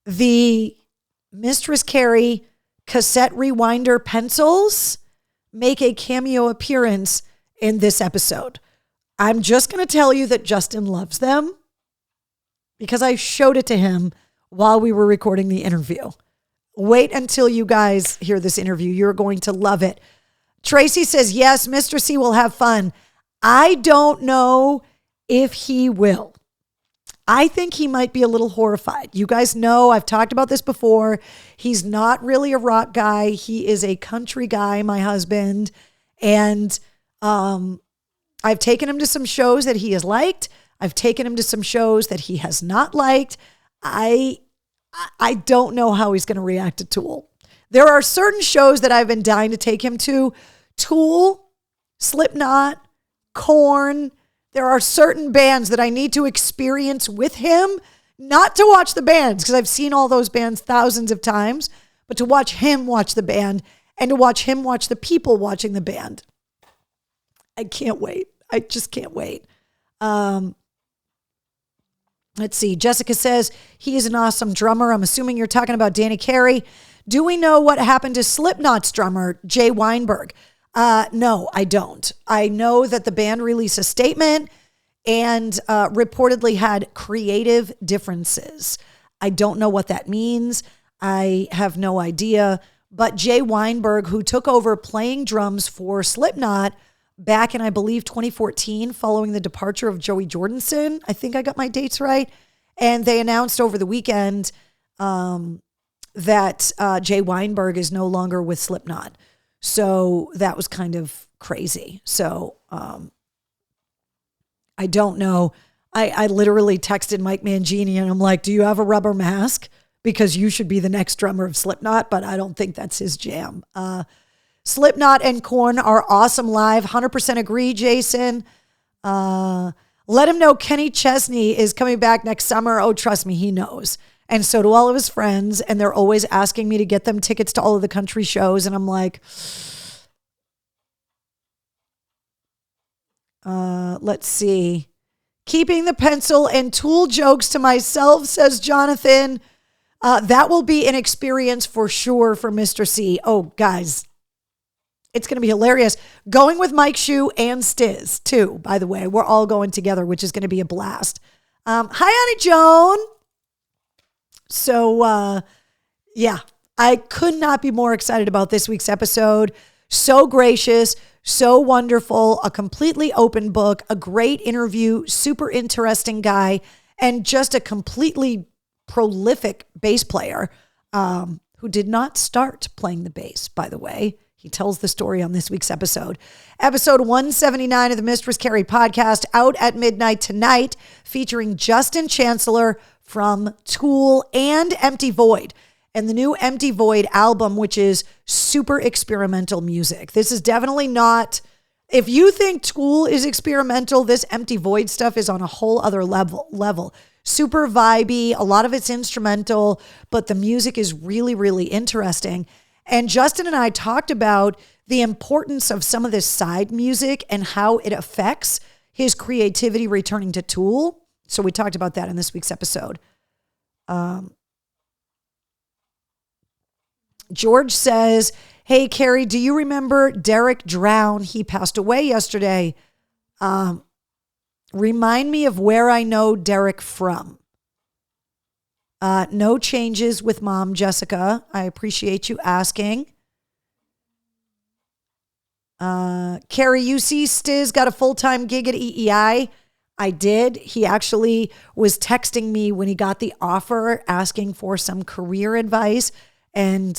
the Mistress Carey cassette rewinder pencils make a cameo appearance in this episode. I'm just going to tell you that Justin loves them because I showed it to him while we were recording the interview. Wait until you guys hear this interview. You're going to love it. Tracy says, yes, Mr. C will have fun. I don't know if he will. I think he might be a little horrified. You guys know I've talked about this before. He's not really a rock guy. He is a country guy, my husband. And I've taken him to some shows that he has liked. I've taken him to some shows that he has not liked. I don't know how he's going to react to Tool. There are certain shows that I've been dying to take him to. Tool, Slipknot, Korn. There are certain bands that I need to experience with him, not to watch the bands, because I've seen all those bands thousands of times, but to watch him watch the band and to watch him watch the people watching the band. I can't wait. I just can't wait. Let's see. Jessica says, he is an awesome drummer. I'm assuming you're talking about Danny Carey. Do we know what happened to Slipknot's drummer, Jay Weinberg? No, I don't. I know that the band released a statement and reportedly had creative differences. I don't know what that means. I have no idea. But Jay Weinberg, who took over playing drums for Slipknot back in, I believe, 2014, following the departure of Joey Jordison. I think I got my dates right. And they announced over the weekend that Jay Weinberg is no longer with Slipknot. So that was kind of crazy. So I don't know. I literally texted Mike Mangini and I'm like, do you have a rubber mask? Because you should be the next drummer of Slipknot, but I don't think that's his jam. Slipknot and Korn are awesome live. 100% agree, Jason. Let him know Kenny Chesney is coming back next summer. Oh, trust me, he knows. And so do all of his friends. And they're always asking me to get them tickets to all of the country shows. And I'm like, let's see. Keeping the pencil and Tool jokes to myself, says Jonathan. That will be an experience for sure for Mr. C. Oh, guys, it's going to be hilarious. Going with Mike Shue and Stiz, too, by the way. We're all going together, which is going to be a blast. Hi, Honey Joan. So, yeah, I could not be more excited about this week's episode. So gracious, so wonderful, a completely open book, a great interview, super interesting guy, and just a completely prolific bass player who did not start playing the bass, by the way. He tells the story on this week's episode. Episode 179 of the Mistress Carrie podcast, out at midnight tonight, featuring Justin Chancellor from Tool and Empty Void, and the new Empty Void album, which is super experimental music. This is definitely not, if you think Tool is experimental, this Empty Void stuff is on a whole other level. Super vibey, a lot of it's instrumental, but the music is really, really interesting. And Justin and I talked about the importance of some of this side music and how it affects his creativity returning to Tool. So we talked about that in this week's episode. George says, hey, Carrie, do you remember Derek Drown? He passed away yesterday. Remind me of where I know Derek from. No changes with Mom, Jessica. I appreciate you asking. Carrie, you see Stiz got a full-time gig at EEI? I did. He actually was texting me when he got the offer asking for some career advice. And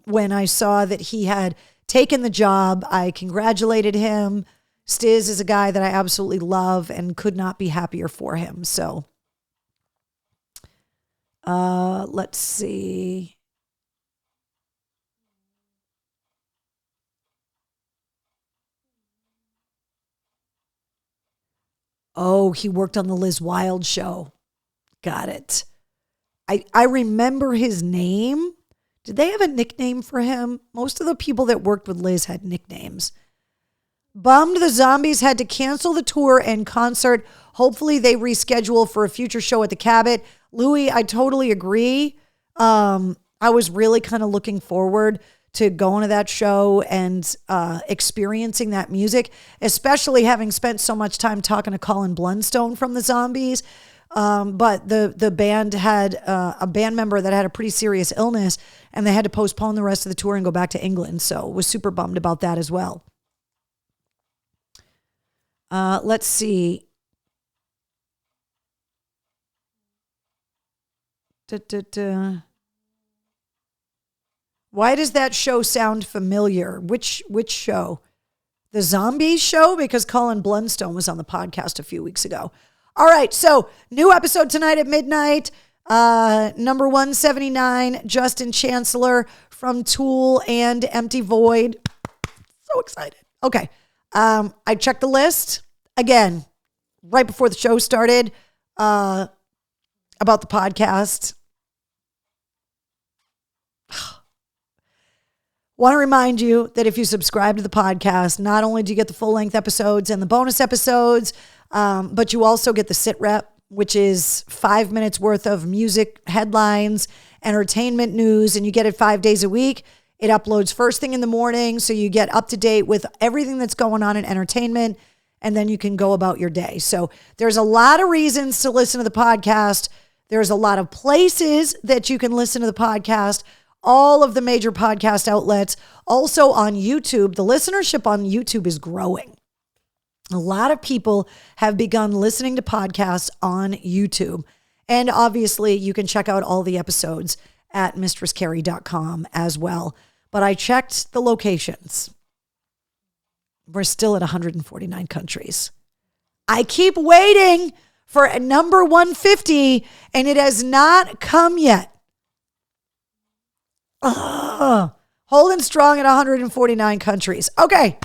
when I saw that he had taken the job, I congratulated him. Stiz is a guy that I absolutely love and could not be happier for him. So let's see. Oh, he worked on the Liz Wilde show. Got it. I remember his name. Did they have a nickname for him? Most of the people that worked with Liz had nicknames. Bummed the Zombies had to cancel the tour and concert. Hopefully they reschedule for a future show at the Cabot. Louie, I totally agree. I was really kind of looking forward to going to that show and experiencing that music, especially having spent so much time talking to Colin Blunstone from the Zombies. But the band had a band member that had a pretty serious illness, and they had to postpone the rest of the tour and go back to England. So was super bummed about that as well. Let's see. Why does that show sound familiar? Which show? The Zombies show? Because Colin Blunstone was on the podcast a few weeks ago. All right, so new episode tonight at midnight. Number 179, Justin Chancellor from Tool and Empty Void. So excited. Okay. I checked the list again right before the show started about the podcast. Want to remind you that if you subscribe to the podcast, not only do you get the full-length episodes and the bonus episodes, but you also get the sit rep, which is 5 minutes worth of music, headlines, entertainment news, and you get it 5 days a week. It uploads first thing in the morning, so you get up to date with everything that's going on in entertainment, and then you can go about your day. So there's a lot of reasons to listen to the podcast. There's a lot of places that you can listen to the podcast. All of the major podcast outlets. Also on YouTube, the listenership on YouTube is growing. A lot of people have begun listening to podcasts on YouTube. And obviously, you can check out all the episodes at mistresscarrie.com as well. But I checked the locations. We're still at 149 countries. I keep waiting for a number 150, and it has not come yet. Holding strong at 149 countries. Okay,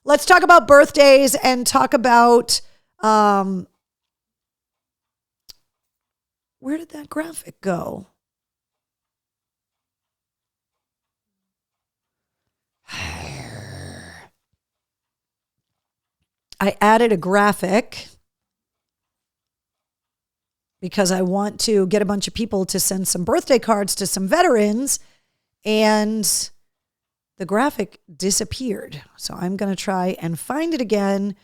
let's talk about birthdays and talk about where did that graphic go? I added a graphic. because I want to get a bunch of people to send some birthday cards to some veterans, and the graphic disappeared. So I'm going to try and find it again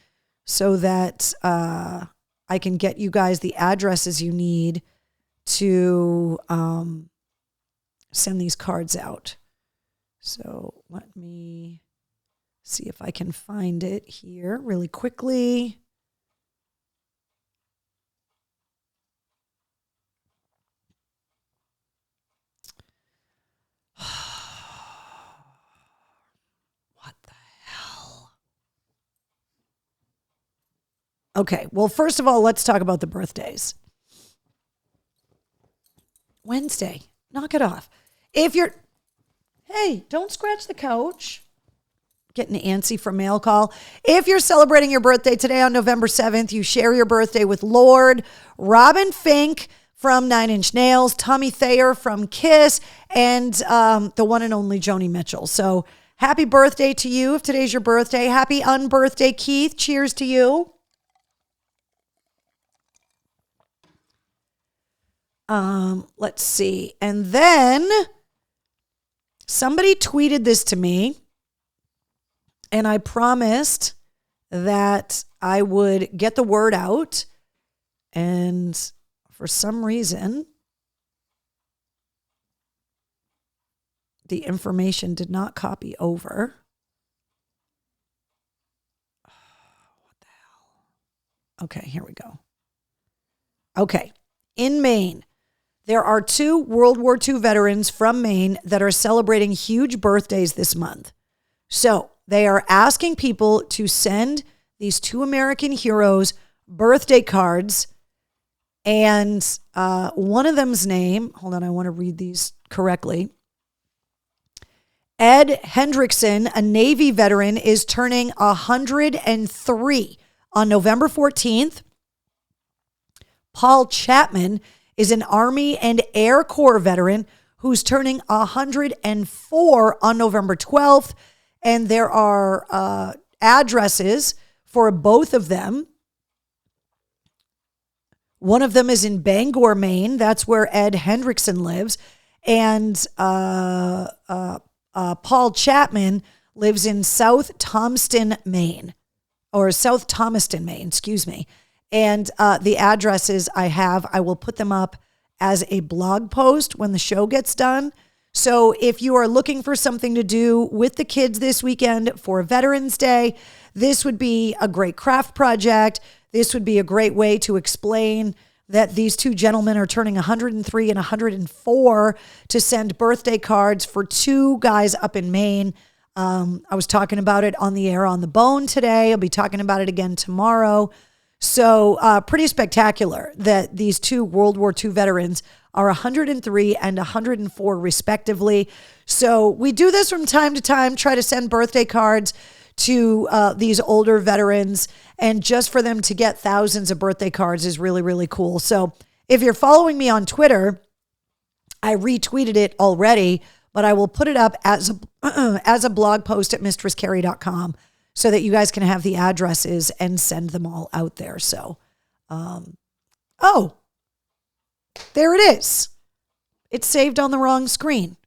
so that I can get you guys the addresses you need to send these cards out. So let me see if I can find it here really quickly. What the hell? Okay, well, first of all, let's talk about the birthdays. Wednesday, knock it off. Hey, don't scratch the couch. Getting antsy from mail call. If you're celebrating your birthday today on November 7th, you share your birthday with Lorde, Robin Fink from Nine Inch Nails, Tommy Thayer from Kiss, and the one and only Joni Mitchell. So happy birthday to you if today's your birthday. Happy unbirthday, Keith. Cheers to you. Let's see. And then somebody tweeted this to me, and I promised that I would get the word out. And for some reason, the information did not copy over. What the hell? Okay, here we go. Okay, in Maine, there are 2 World War II veterans from Maine that are celebrating huge birthdays this month. So they are asking people to send these 2 American heroes birthday cards. And one of them's name, hold on, I want to read these correctly. Ed Hendrickson, a Navy veteran, is turning 103 on November 14th. Paul Chapman is an Army and Air Corps veteran who's turning 104 on November 12th. And there are addresses for both of them. One of them is in Bangor, Maine. That's where Ed Hendrickson lives. And Paul Chapman lives in South Thomaston, Maine. Excuse me. And the addresses I will put them up as a blog post when the show gets done. So if you are looking for something to do with the kids this weekend for Veterans Day, this would be a great craft project. This would be a great way to explain that these 2 gentlemen are turning 103 and 104 to send birthday cards for 2 guys up in Maine. I was talking about it on the air on The Bone today. I'll be talking about it again tomorrow. So pretty spectacular that these 2 World War II veterans are 103 and 104 respectively. So we do this from time to time, try to send birthday cards to these older veterans, and just for them to get thousands of birthday cards is really, really cool. So if you're following me on Twitter, I retweeted it already, but I will put it up as a blog post at mistresscarrie.com so that you guys can have the addresses and send them all out there. So, there it is. It's saved on the wrong screen.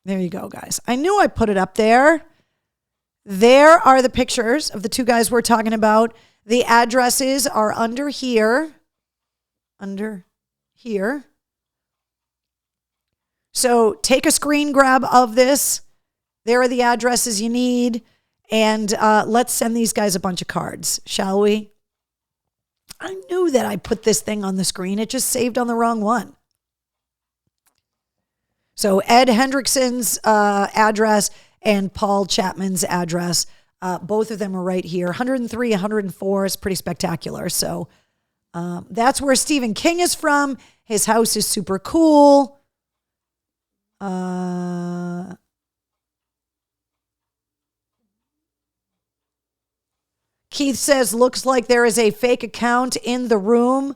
There you go, guys. I knew I put it up there. There are the pictures of the 2 guys we're talking about. The addresses are under here. Under here. So take a screen grab of this. There are the addresses you need. And let's send these guys a bunch of cards, shall we? I knew that I put this thing on the screen. It just saved on the wrong one. So Ed Hendrickson's address and Paul Chapman's address, both of them are right here. 103, 104 is pretty spectacular. So that's where Stephen King is from. His house is super cool. Keith says, looks like there is a fake account in the room.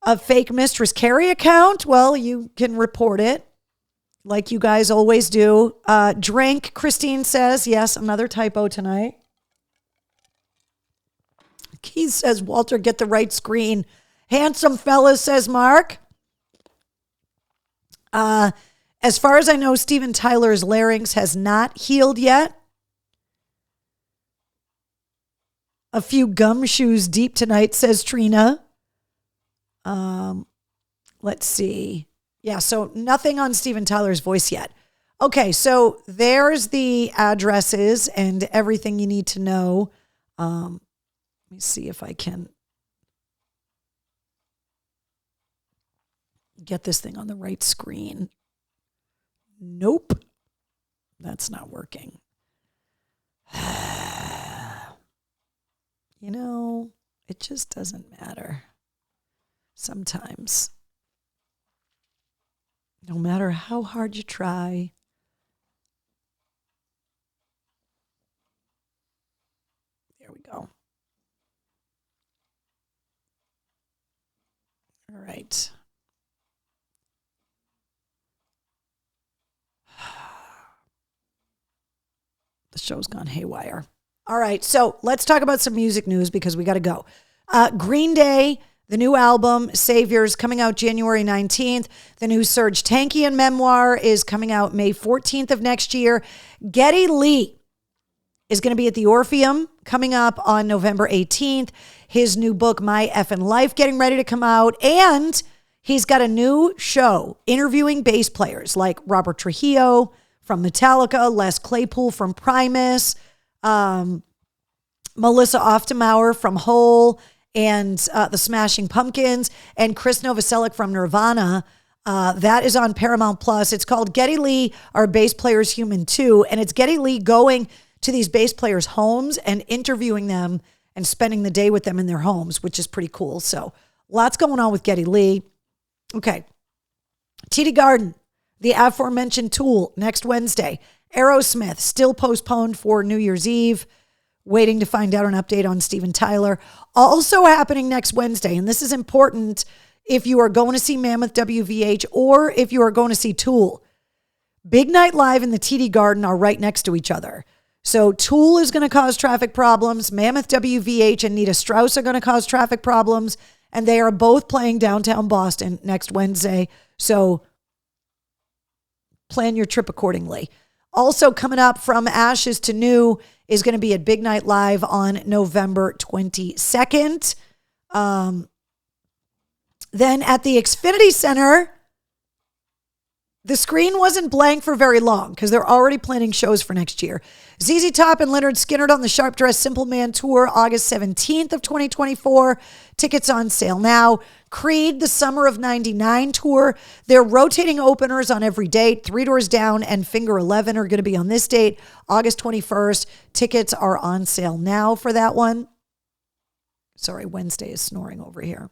A fake Mistress Carrie account? Well, you can report it like you guys always do. Drink, Christine says, yes, another typo tonight. Keith says, Walter, get the right screen. Handsome fella, says Mark. As far as I know, Steven Tyler's larynx has not healed yet. A few gumshoes deep tonight, says Trina. Let's see. Yeah, so nothing on Steven Tyler's voice yet. Okay, so there's the addresses and everything you need to know. Let me see if I can get this thing on the right screen. Nope, that's not working. You know, it just doesn't matter sometimes. No matter how hard you try. There we go. All right. The show's gone haywire. All right, so let's talk about some music news because we got to go. Green Day, the new album, Saviors, coming out January 19th. The new Serj Tankian memoir is coming out May 14th of next year. Geddy Lee is going to be at the Orpheum coming up on November 18th. His new book, My Effin' Life, getting ready to come out. And he's got a new show interviewing bass players like Robert Trujillo from Metallica, Les Claypool from Primus, Melissa Oftemauer from Hole, and the Smashing Pumpkins, and Chris Novoselic from Nirvana. That is on Paramount Plus. It's called Geddy Lee, Our Bass Player's Human Too, and it's Geddy Lee going to these bass players' homes and interviewing them and spending the day with them in their homes, which is pretty cool. So lots going on with Geddy Lee. Okay. TD Garden, the aforementioned Tool, next Wednesday. Aerosmith, still postponed for New Year's Eve. Waiting to find out an update on Steven Tyler. Also happening next Wednesday, and this is important if you are going to see Mammoth WVH or if you are going to see Tool. Big Night Live and the TD Garden are right next to each other. So Tool is going to cause traffic problems. Mammoth WVH and Nita Strauss are going to cause traffic problems. And they are both playing downtown Boston next Wednesday. So plan your trip accordingly. Also coming up, From Ashes to New is going to be at Big Night Live on November 22nd. Then at the Xfinity Center, the screen wasn't blank for very long because they're already planning shows for next year. ZZ Top and Lynyrd Skynyrd on the Sharp Dressed Simple Man Tour, August 17th of 2024. Tickets on sale now. Creed, the Summer of 99 tour. They're rotating openers on every date. Three Doors Down and Finger 11 are going to be on this date, August 21st. Tickets are on sale now for that one. Sorry, Wednesday is snoring over here.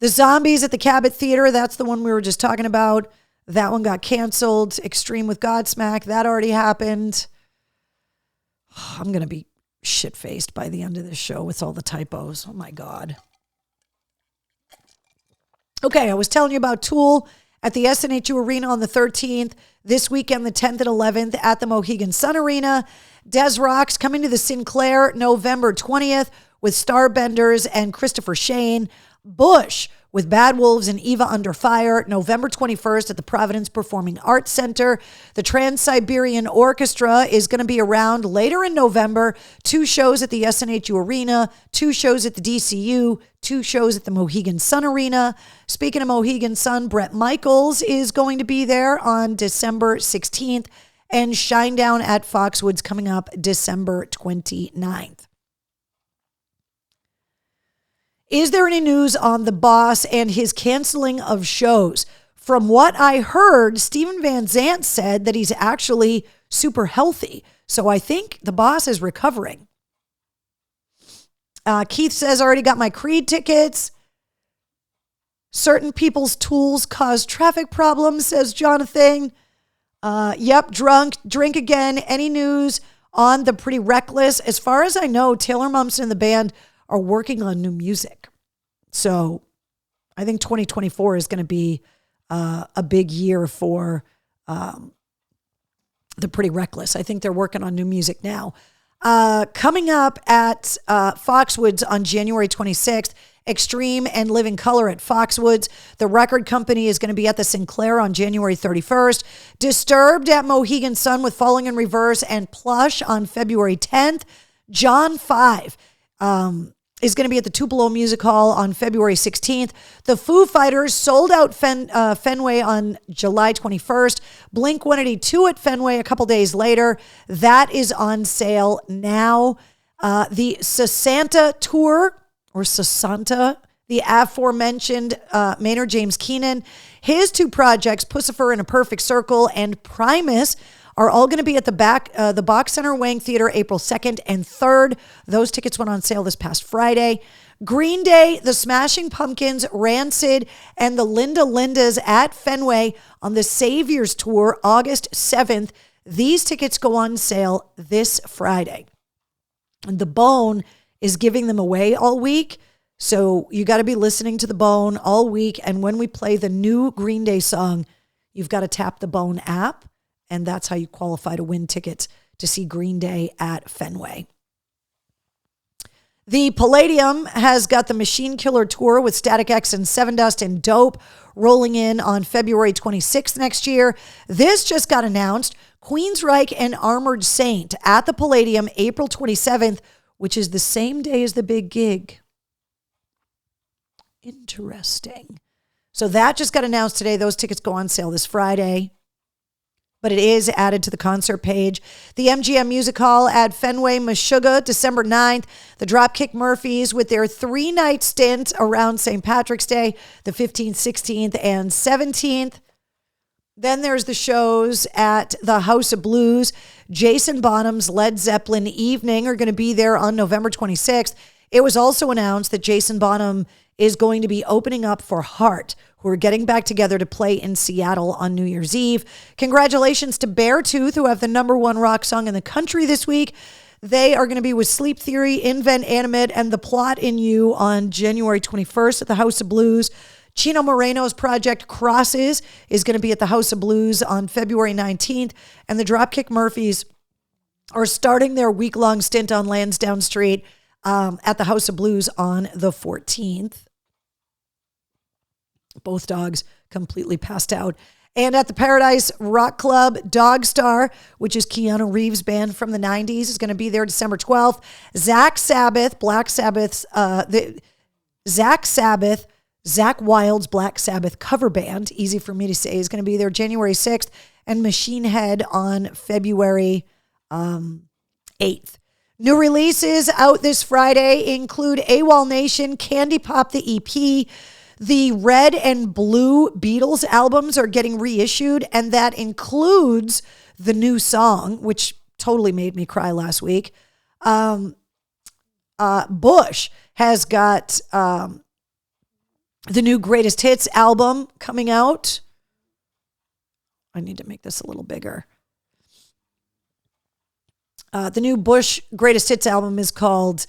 The Zombies at the Cabot Theater, that's the one we were just talking about. That one got canceled. Extreme with Godsmack, that already happened. I'm going to be shit-faced by the end of this show with all the typos. Oh, my God. Okay, I was telling you about Tool at the SNHU Arena on the 13th. This weekend, the 10th and 11th at the Mohegan Sun Arena. Des Rocks coming to the Sinclair November 20th with Starbenders and Christopher Shane. Bush with Bad Wolves and Eva Under Fire, November 21st at the Providence Performing Arts Center. The Trans-Siberian Orchestra is going to be around later in November. 2 shows at the SNHU Arena, 2 shows at the DCU, 2 shows at the Mohegan Sun Arena. Speaking of Mohegan Sun, Bret Michaels is going to be there on December 16th, and Shinedown at Foxwoods coming up December 29th. Is there any news on the boss and his canceling of shows? From what I heard, Steven Van Zandt said that he's actually super healthy. So I think the boss is recovering. Keith says, already got my Creed tickets. Certain people's tools cause traffic problems, says Jonathan. Yep, drink again. Any news on the Pretty Reckless? As far as I know, Taylor Momsen and the band are working on new music. So I think 2024 is going to be a big year for the Pretty Reckless. I think they're working on new music now. Coming up at Foxwoods on January 26th, Extreme and Living Color at Foxwoods. The record company is going to be at the Sinclair on January 31st. Disturbed at Mohegan Sun with Falling in Reverse and Plush on February 10th. John 5 is going to be at the Tupelo Music Hall on February 16th. The Foo Fighters sold out Fenway on July 21st. Blink-182 at Fenway a couple days later. That is on sale now. The Sasanta Tour, or Sasanta, the aforementioned Maynard James Keenan, his two projects, Pussifer and A Perfect Circle and Primus, are all going to be at the Bach Center Wang Theater April 2nd and 3rd. Those tickets went on sale this past Friday. Green Day, the Smashing Pumpkins, Rancid, and the Lindas at Fenway on the Saviors Tour August 7th. These tickets go on sale this Friday. And The Bone is giving them away all week. So you got to be listening to The Bone all week. And when we play the new Green Day song, you've got to tap the Bone app. And that's how you qualify to win tickets to see Green Day at Fenway. The Palladium has got the Machine Killer Tour with Static X and Sevendust and Dope rolling in on February 26th next year. This just got announced. Queensryche and Armored Saint at the Palladium April 27th, which is the same day as the big gig. Interesting. So that just got announced today. Those tickets go on sale this Friday, but it is added to the concert page. The MGM Music Hall at Fenway, Meshuggah, December 9th. The Dropkick Murphys with their 3-night stint around St. Patrick's Day, the 15th, 16th, and 17th. Then there's the shows at the House of Blues. Jason Bonham's Led Zeppelin Evening are going to be there on November 26th. It was also announced that Jason Bonham is going to be opening up for Heart, who are getting back together to play in Seattle on New Year's Eve. Congratulations to Beartooth, who have the #1 rock song in the country this week. They are going to be with Sleep Theory, Invent Animate, and The Plot in You on January 21st at the House of Blues. Chino Moreno's project Crosses is going to be at the House of Blues on February 19th. And the Dropkick Murphys are starting their week-long stint on Lansdowne Street at the House of Blues on the 14th. Both dogs completely passed out. And at the Paradise Rock Club, Dogstar, which is Keanu Reeves' band from the 90s, is going to be there December 12th. Zach Sabbath, Zach Wild's Black Sabbath cover band, easy for me to say, is going to be there January 6th. And Machine Head on February 8th. New releases out this Friday include AWOL Nation, Candy Pop the EP. The Red and Blue Beatles albums are getting reissued, and that includes the new song, which totally made me cry last week. Bush has got the new Greatest Hits album coming out. I need to make this a little bigger. The new Bush Greatest Hits album is called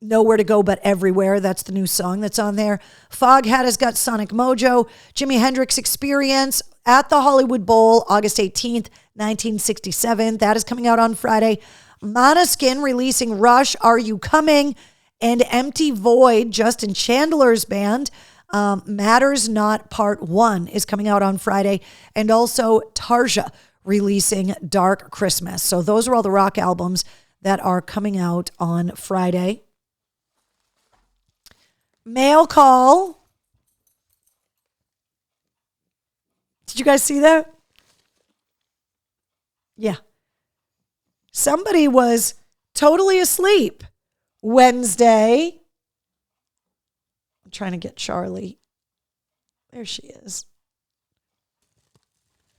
Nowhere to Go But Everywhere. That's the new song that's on there. Foghat has got Sonic Mojo. Jimi Hendrix Experience at the Hollywood Bowl, August 18th, 1967. That is coming out on Friday. Måneskin releasing Rush, Are You Coming? And Empty Void, Justin Chandler's band, Matters Not Part 1 is coming out on Friday. And also Tarja releasing Dark Christmas. So those are all the rock albums that are coming out on Friday. Mail call. Did you guys see that? Yeah. Somebody was totally asleep Wednesday. I'm trying to get Charlie. There she is.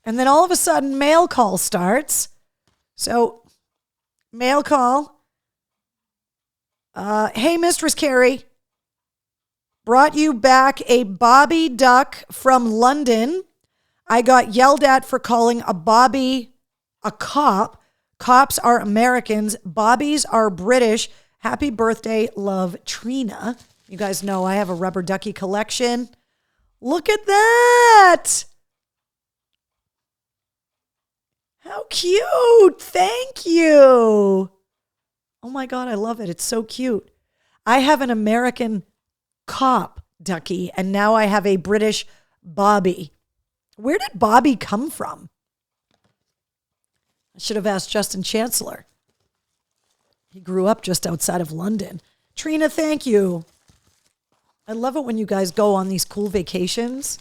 And then all of a sudden, mail call starts. So, mail call. Hey, Mistress Carrie. Brought you back a Bobby duck from London. I got yelled at for calling a Bobby a cop. Cops are Americans. Bobbies are British. Happy birthday, love, Trina. You guys know I have a rubber ducky collection. Look at that. How cute. Thank you. Oh my God, I love it. It's so cute. I have an American cop ducky, and now I have a British Bobby. Where did Bobby come from? I should have asked Justin Chancellor. He grew up just outside of London. Trina, thank you. I love it when you guys go on these cool vacations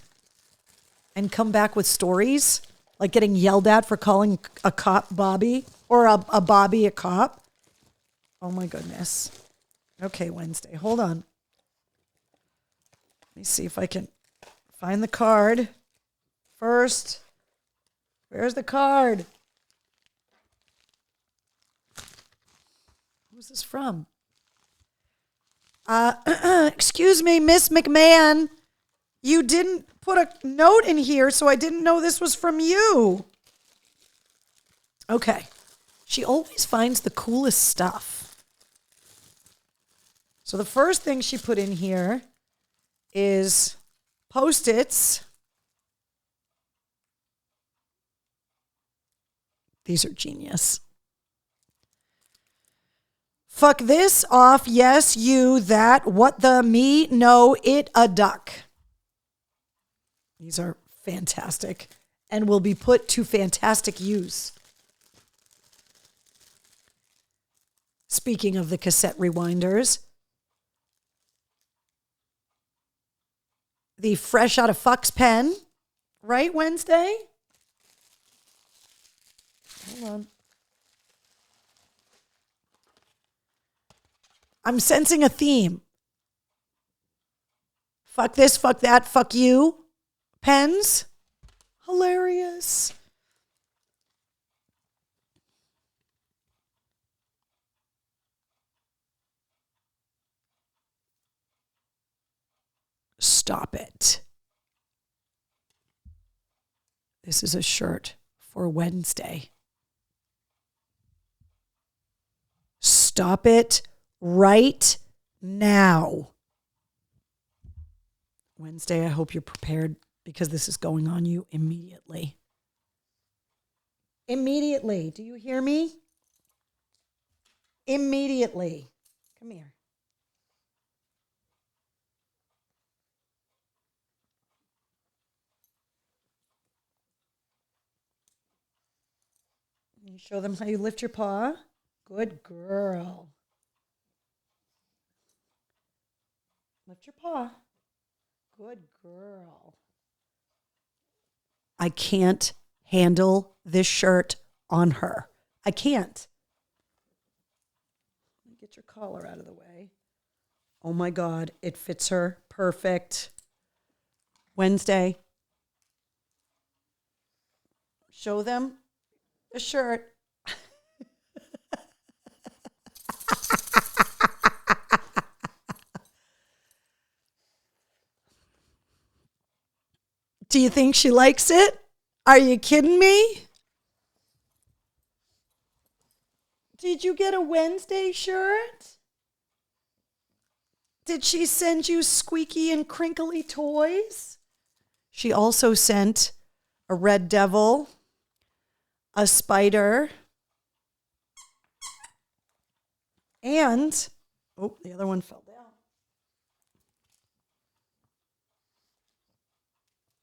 and come back with stories, like getting yelled at for calling a cop Bobby or a Bobby a cop. Oh my goodness. Okay, Wednesday. Hold on. Let me see if I can find the card first. Where's the card? Who's this from? Excuse me, Miss McMahon. You didn't put a note in here, so I didn't know this was from you. Okay. She always finds the coolest stuff. So the first thing she put in here is Post-its. These are genius. Fuck this off, yes, you, that, what the, me, no, it, a duck. These are fantastic and will be put to fantastic use. Speaking of the cassette rewinders, the fresh out of Fuck's pen, right, Wednesday? Hold on. I'm sensing a theme. Fuck this, fuck that, fuck you. Pens. Hilarious. Stop it. This is a shirt for Wednesday. Stop it right now. Wednesday, I hope you're prepared because this is going on you immediately. Immediately. Do you hear me? Immediately. Come here. You show them how you lift your paw. Good girl. Lift your paw. Good girl. I can't handle this shirt on her. I can't. Get your collar out of the way. Oh my God, it fits her perfect. Wednesday. Show them the shirt. Do you think she likes it? Are you kidding me? Did you get a Wednesday shirt? Did she send you squeaky and crinkly toys? She also sent a red devil, a spider, and, oh, the other one fell down.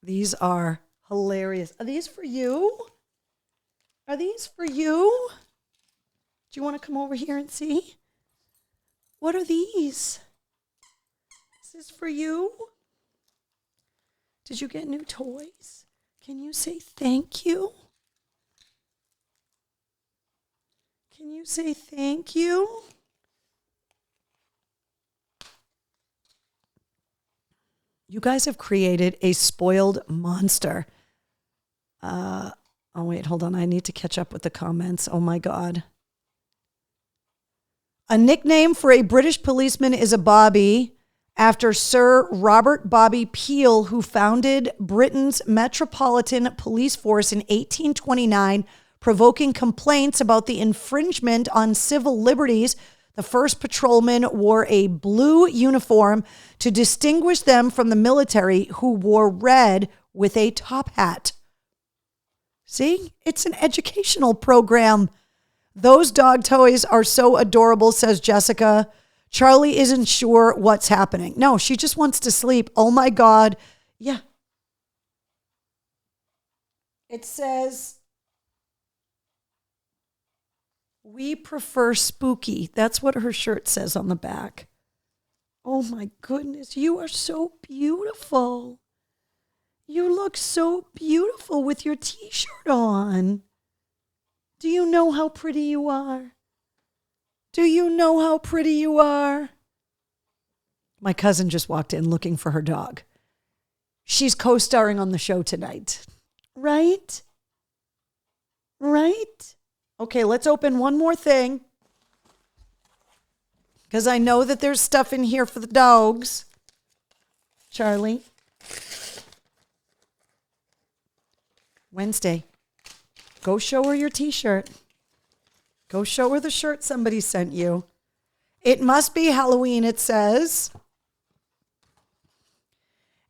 These are hilarious. Are these for you? Are these for you? Do you want to come over here and see? What are these? Is this for you? Did you get new toys? Can you say thank you? Can you say thank you? You guys have created a spoiled monster. Oh, wait, hold on. I need to catch up with the comments. Oh, my God. A nickname for a British policeman is a Bobby, after Sir Robert Bobby Peel, who founded Britain's Metropolitan Police Force in 1829, provoking complaints about the infringement on civil liberties. The first patrolman wore a blue uniform to distinguish them from the military, who wore red with a top hat. See, it's an educational program. Those dog toys are so adorable, says Jessica. Charlie isn't sure what's happening. No, she just wants to sleep. Oh my God. Yeah. It says, we prefer spooky. That's what her shirt says on the back. Oh my goodness. You are so beautiful. You look so beautiful with your t-shirt on. Do you know how pretty you are? Do you know how pretty you are? My cousin just walked in looking for her dog. She's co-starring on the show tonight. Right? Right? Okay, let's open one more thing. Because I know that there's stuff in here for the dogs. Charlie. Wednesday. Go show her your t-shirt. Go show her the shirt somebody sent you. It must be Halloween, it says.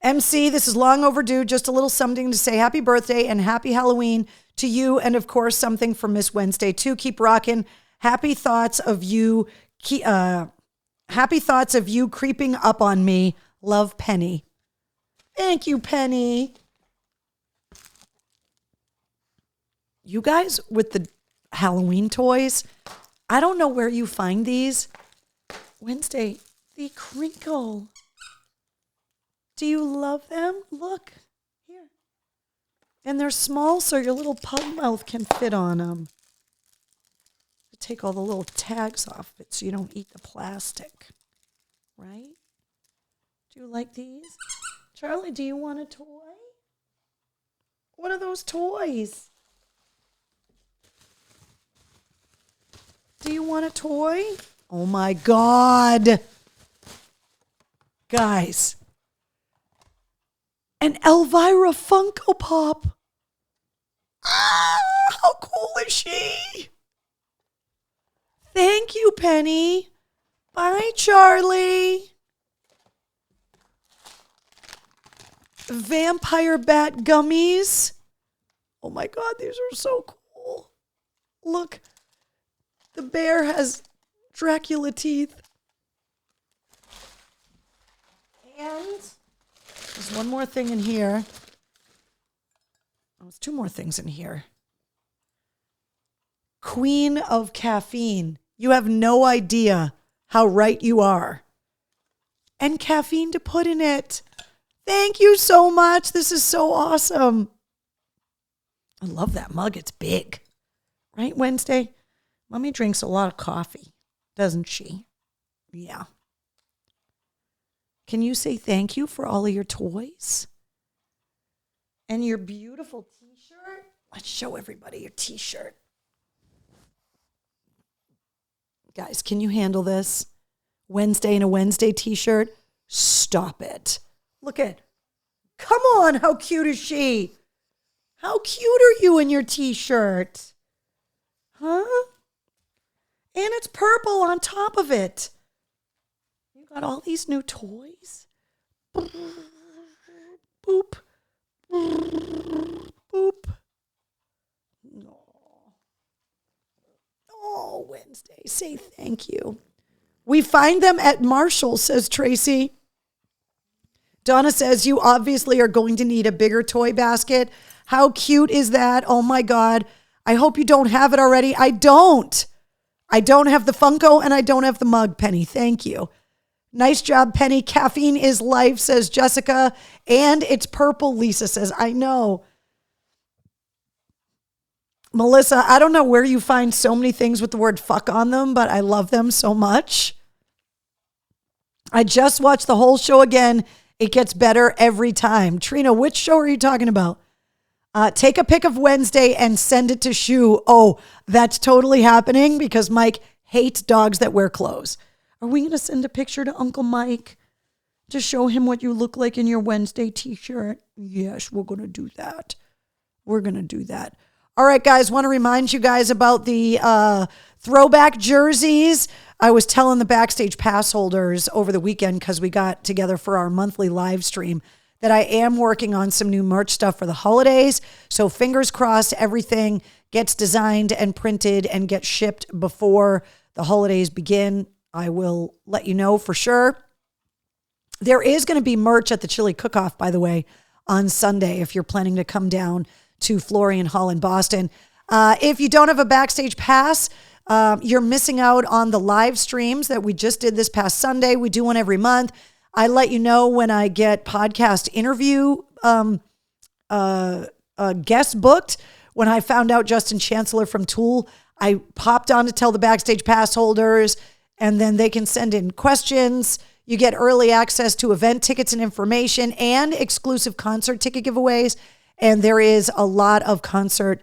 MC, this is long overdue. Just a little something to say happy birthday and happy Halloween to you. And of course, something for Miss Wednesday too. Keep rocking. Happy thoughts of you. Happy thoughts of you creeping up on me. Love, Penny. Thank you, Penny. You guys with the Halloween toys, I don't know where you find these. Wednesday, they crinkle. Do you love them? Look, here. And they're small, so your little pug mouth can fit on them. Take all the little tags off it so you don't eat the plastic. Right? Do you like these? Charlie, do you want a toy? What are those toys? Do you want a toy? Oh my God. Guys. An Elvira Funko Pop. Ah, how cool is she? Thank you, Penny. Bye, Charlie. Vampire Bat gummies. Oh my God, these are so cool. Look. The bear has Dracula teeth. And there's one more thing in here. Oh, there's two more things in here. Queen of caffeine. You have no idea how right you are. And caffeine to put in it. Thank you so much. This is so awesome. I love that mug. It's big. Right, Wednesday? Mommy drinks a lot of coffee, doesn't she? Yeah. Can you say thank you for all of your toys? And your beautiful t-shirt? Let's show everybody your t-shirt. Guys, can you handle this? Wednesday in a Wednesday t-shirt? Stop it. Look at, come on, how cute is she? How cute are you in your t-shirt? Huh? And it's purple on top of it. You got all these new toys. Boop. Boop. Oh, Wednesday. Say thank you. We find them at Marshall, says Tracy. Donna says, you obviously are going to need a bigger toy basket. How cute is that? Oh my God. I hope you don't have it already. I don't. I don't have the Funko and I don't have the mug, Penny. Thank you. Nice job, Penny. Caffeine is life, says Jessica. And it's purple, Lisa says. I know. Melissa, I don't know where you find so many things with the word fuck on them, but I love them so much. I just watched the whole show again. It gets better every time. Trina, which show are you talking about? Take a pic of Wednesday and send it to Shu. Oh, that's totally happening because Mike hates dogs that wear clothes. Are we going to send a picture to Uncle Mike to show him what you look like in your Wednesday t-shirt? Yes, we're going to do that. We're going to do that. All right, guys, want to remind you guys about the throwback jerseys. I was telling the Backstage Pass holders over the weekend because we got together for our monthly live stream that I am working on some new merch stuff for the holidays. So fingers crossed everything gets designed and printed and gets shipped before the holidays begin. I will let you know for sure. There is going to be merch at the Chili Cook-Off, by the way, on Sunday if you're planning to come down to Florian Hall in Boston. If you don't have a backstage pass, you're missing out on the live streams that we just did this past Sunday. We do one every month. I let you know when I get podcast interview guests booked. When I found out Justin Chancellor from Tool, I popped on to tell the backstage pass holders, and then they can send in questions. You get early access to event tickets and information and exclusive concert ticket giveaways. And there is a lot of concert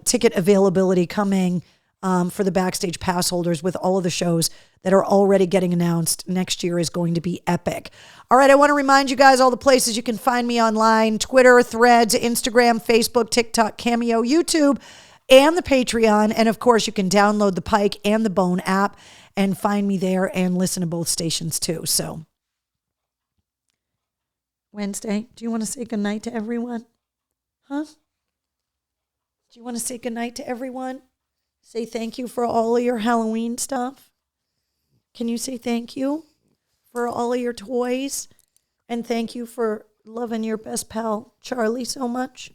ticket availability coming for the backstage pass holders with all of the shows that are already getting announced. Next year is going to be epic. All right, I want to remind you guys all the places you can find me online: Twitter, Threads, Instagram, Facebook, TikTok, Cameo, YouTube, and the Patreon. And of course, you can download the Pike and the Bone app and find me there and listen to both stations too. So Wednesday, do you want to say goodnight to everyone? Huh? Do you want to say goodnight to everyone? Say thank you for all of your Halloween stuff. Can you say thank you for all of your toys? And thank you for loving your best pal, Charlie, so much.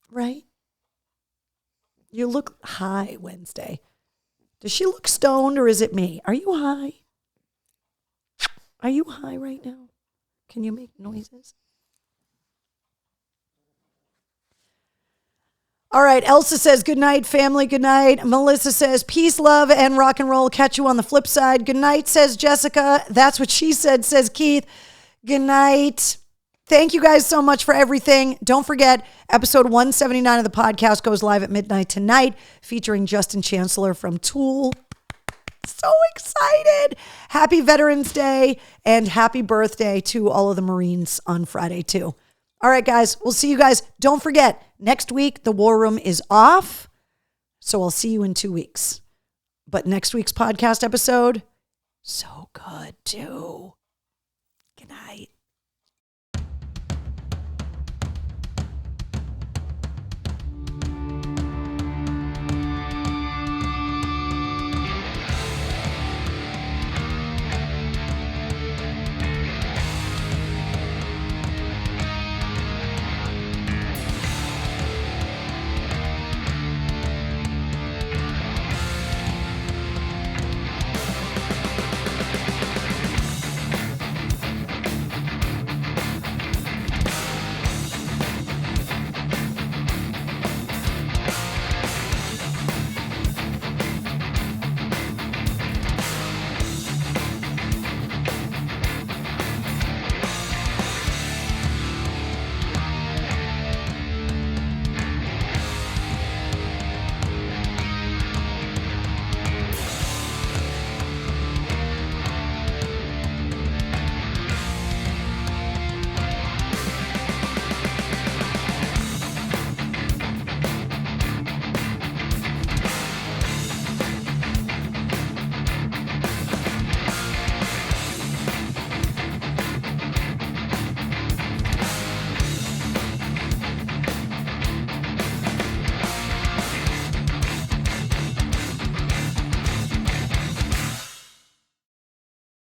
Right? You look high Wednesday. Does she look stoned or is it me? Are you high? Are you high right now? Can you make noises? All right, Elsa says, good night, family, good night. Melissa says, peace, love, and rock and roll. Catch you on the flip side. Good night, says Jessica. That's what she said, says Keith. Good night. Thank you guys so much for everything. Don't forget, episode 179 of the podcast goes live at midnight tonight, featuring Justin Chancellor from Tool. So excited. Happy Veterans Day and happy birthday to all of the Marines on Friday, too. All right, guys, we'll see you guys. Don't forget, next week, the War Room is off, so I'll see you in 2 weeks. But next week's podcast episode, so good, too. Good night.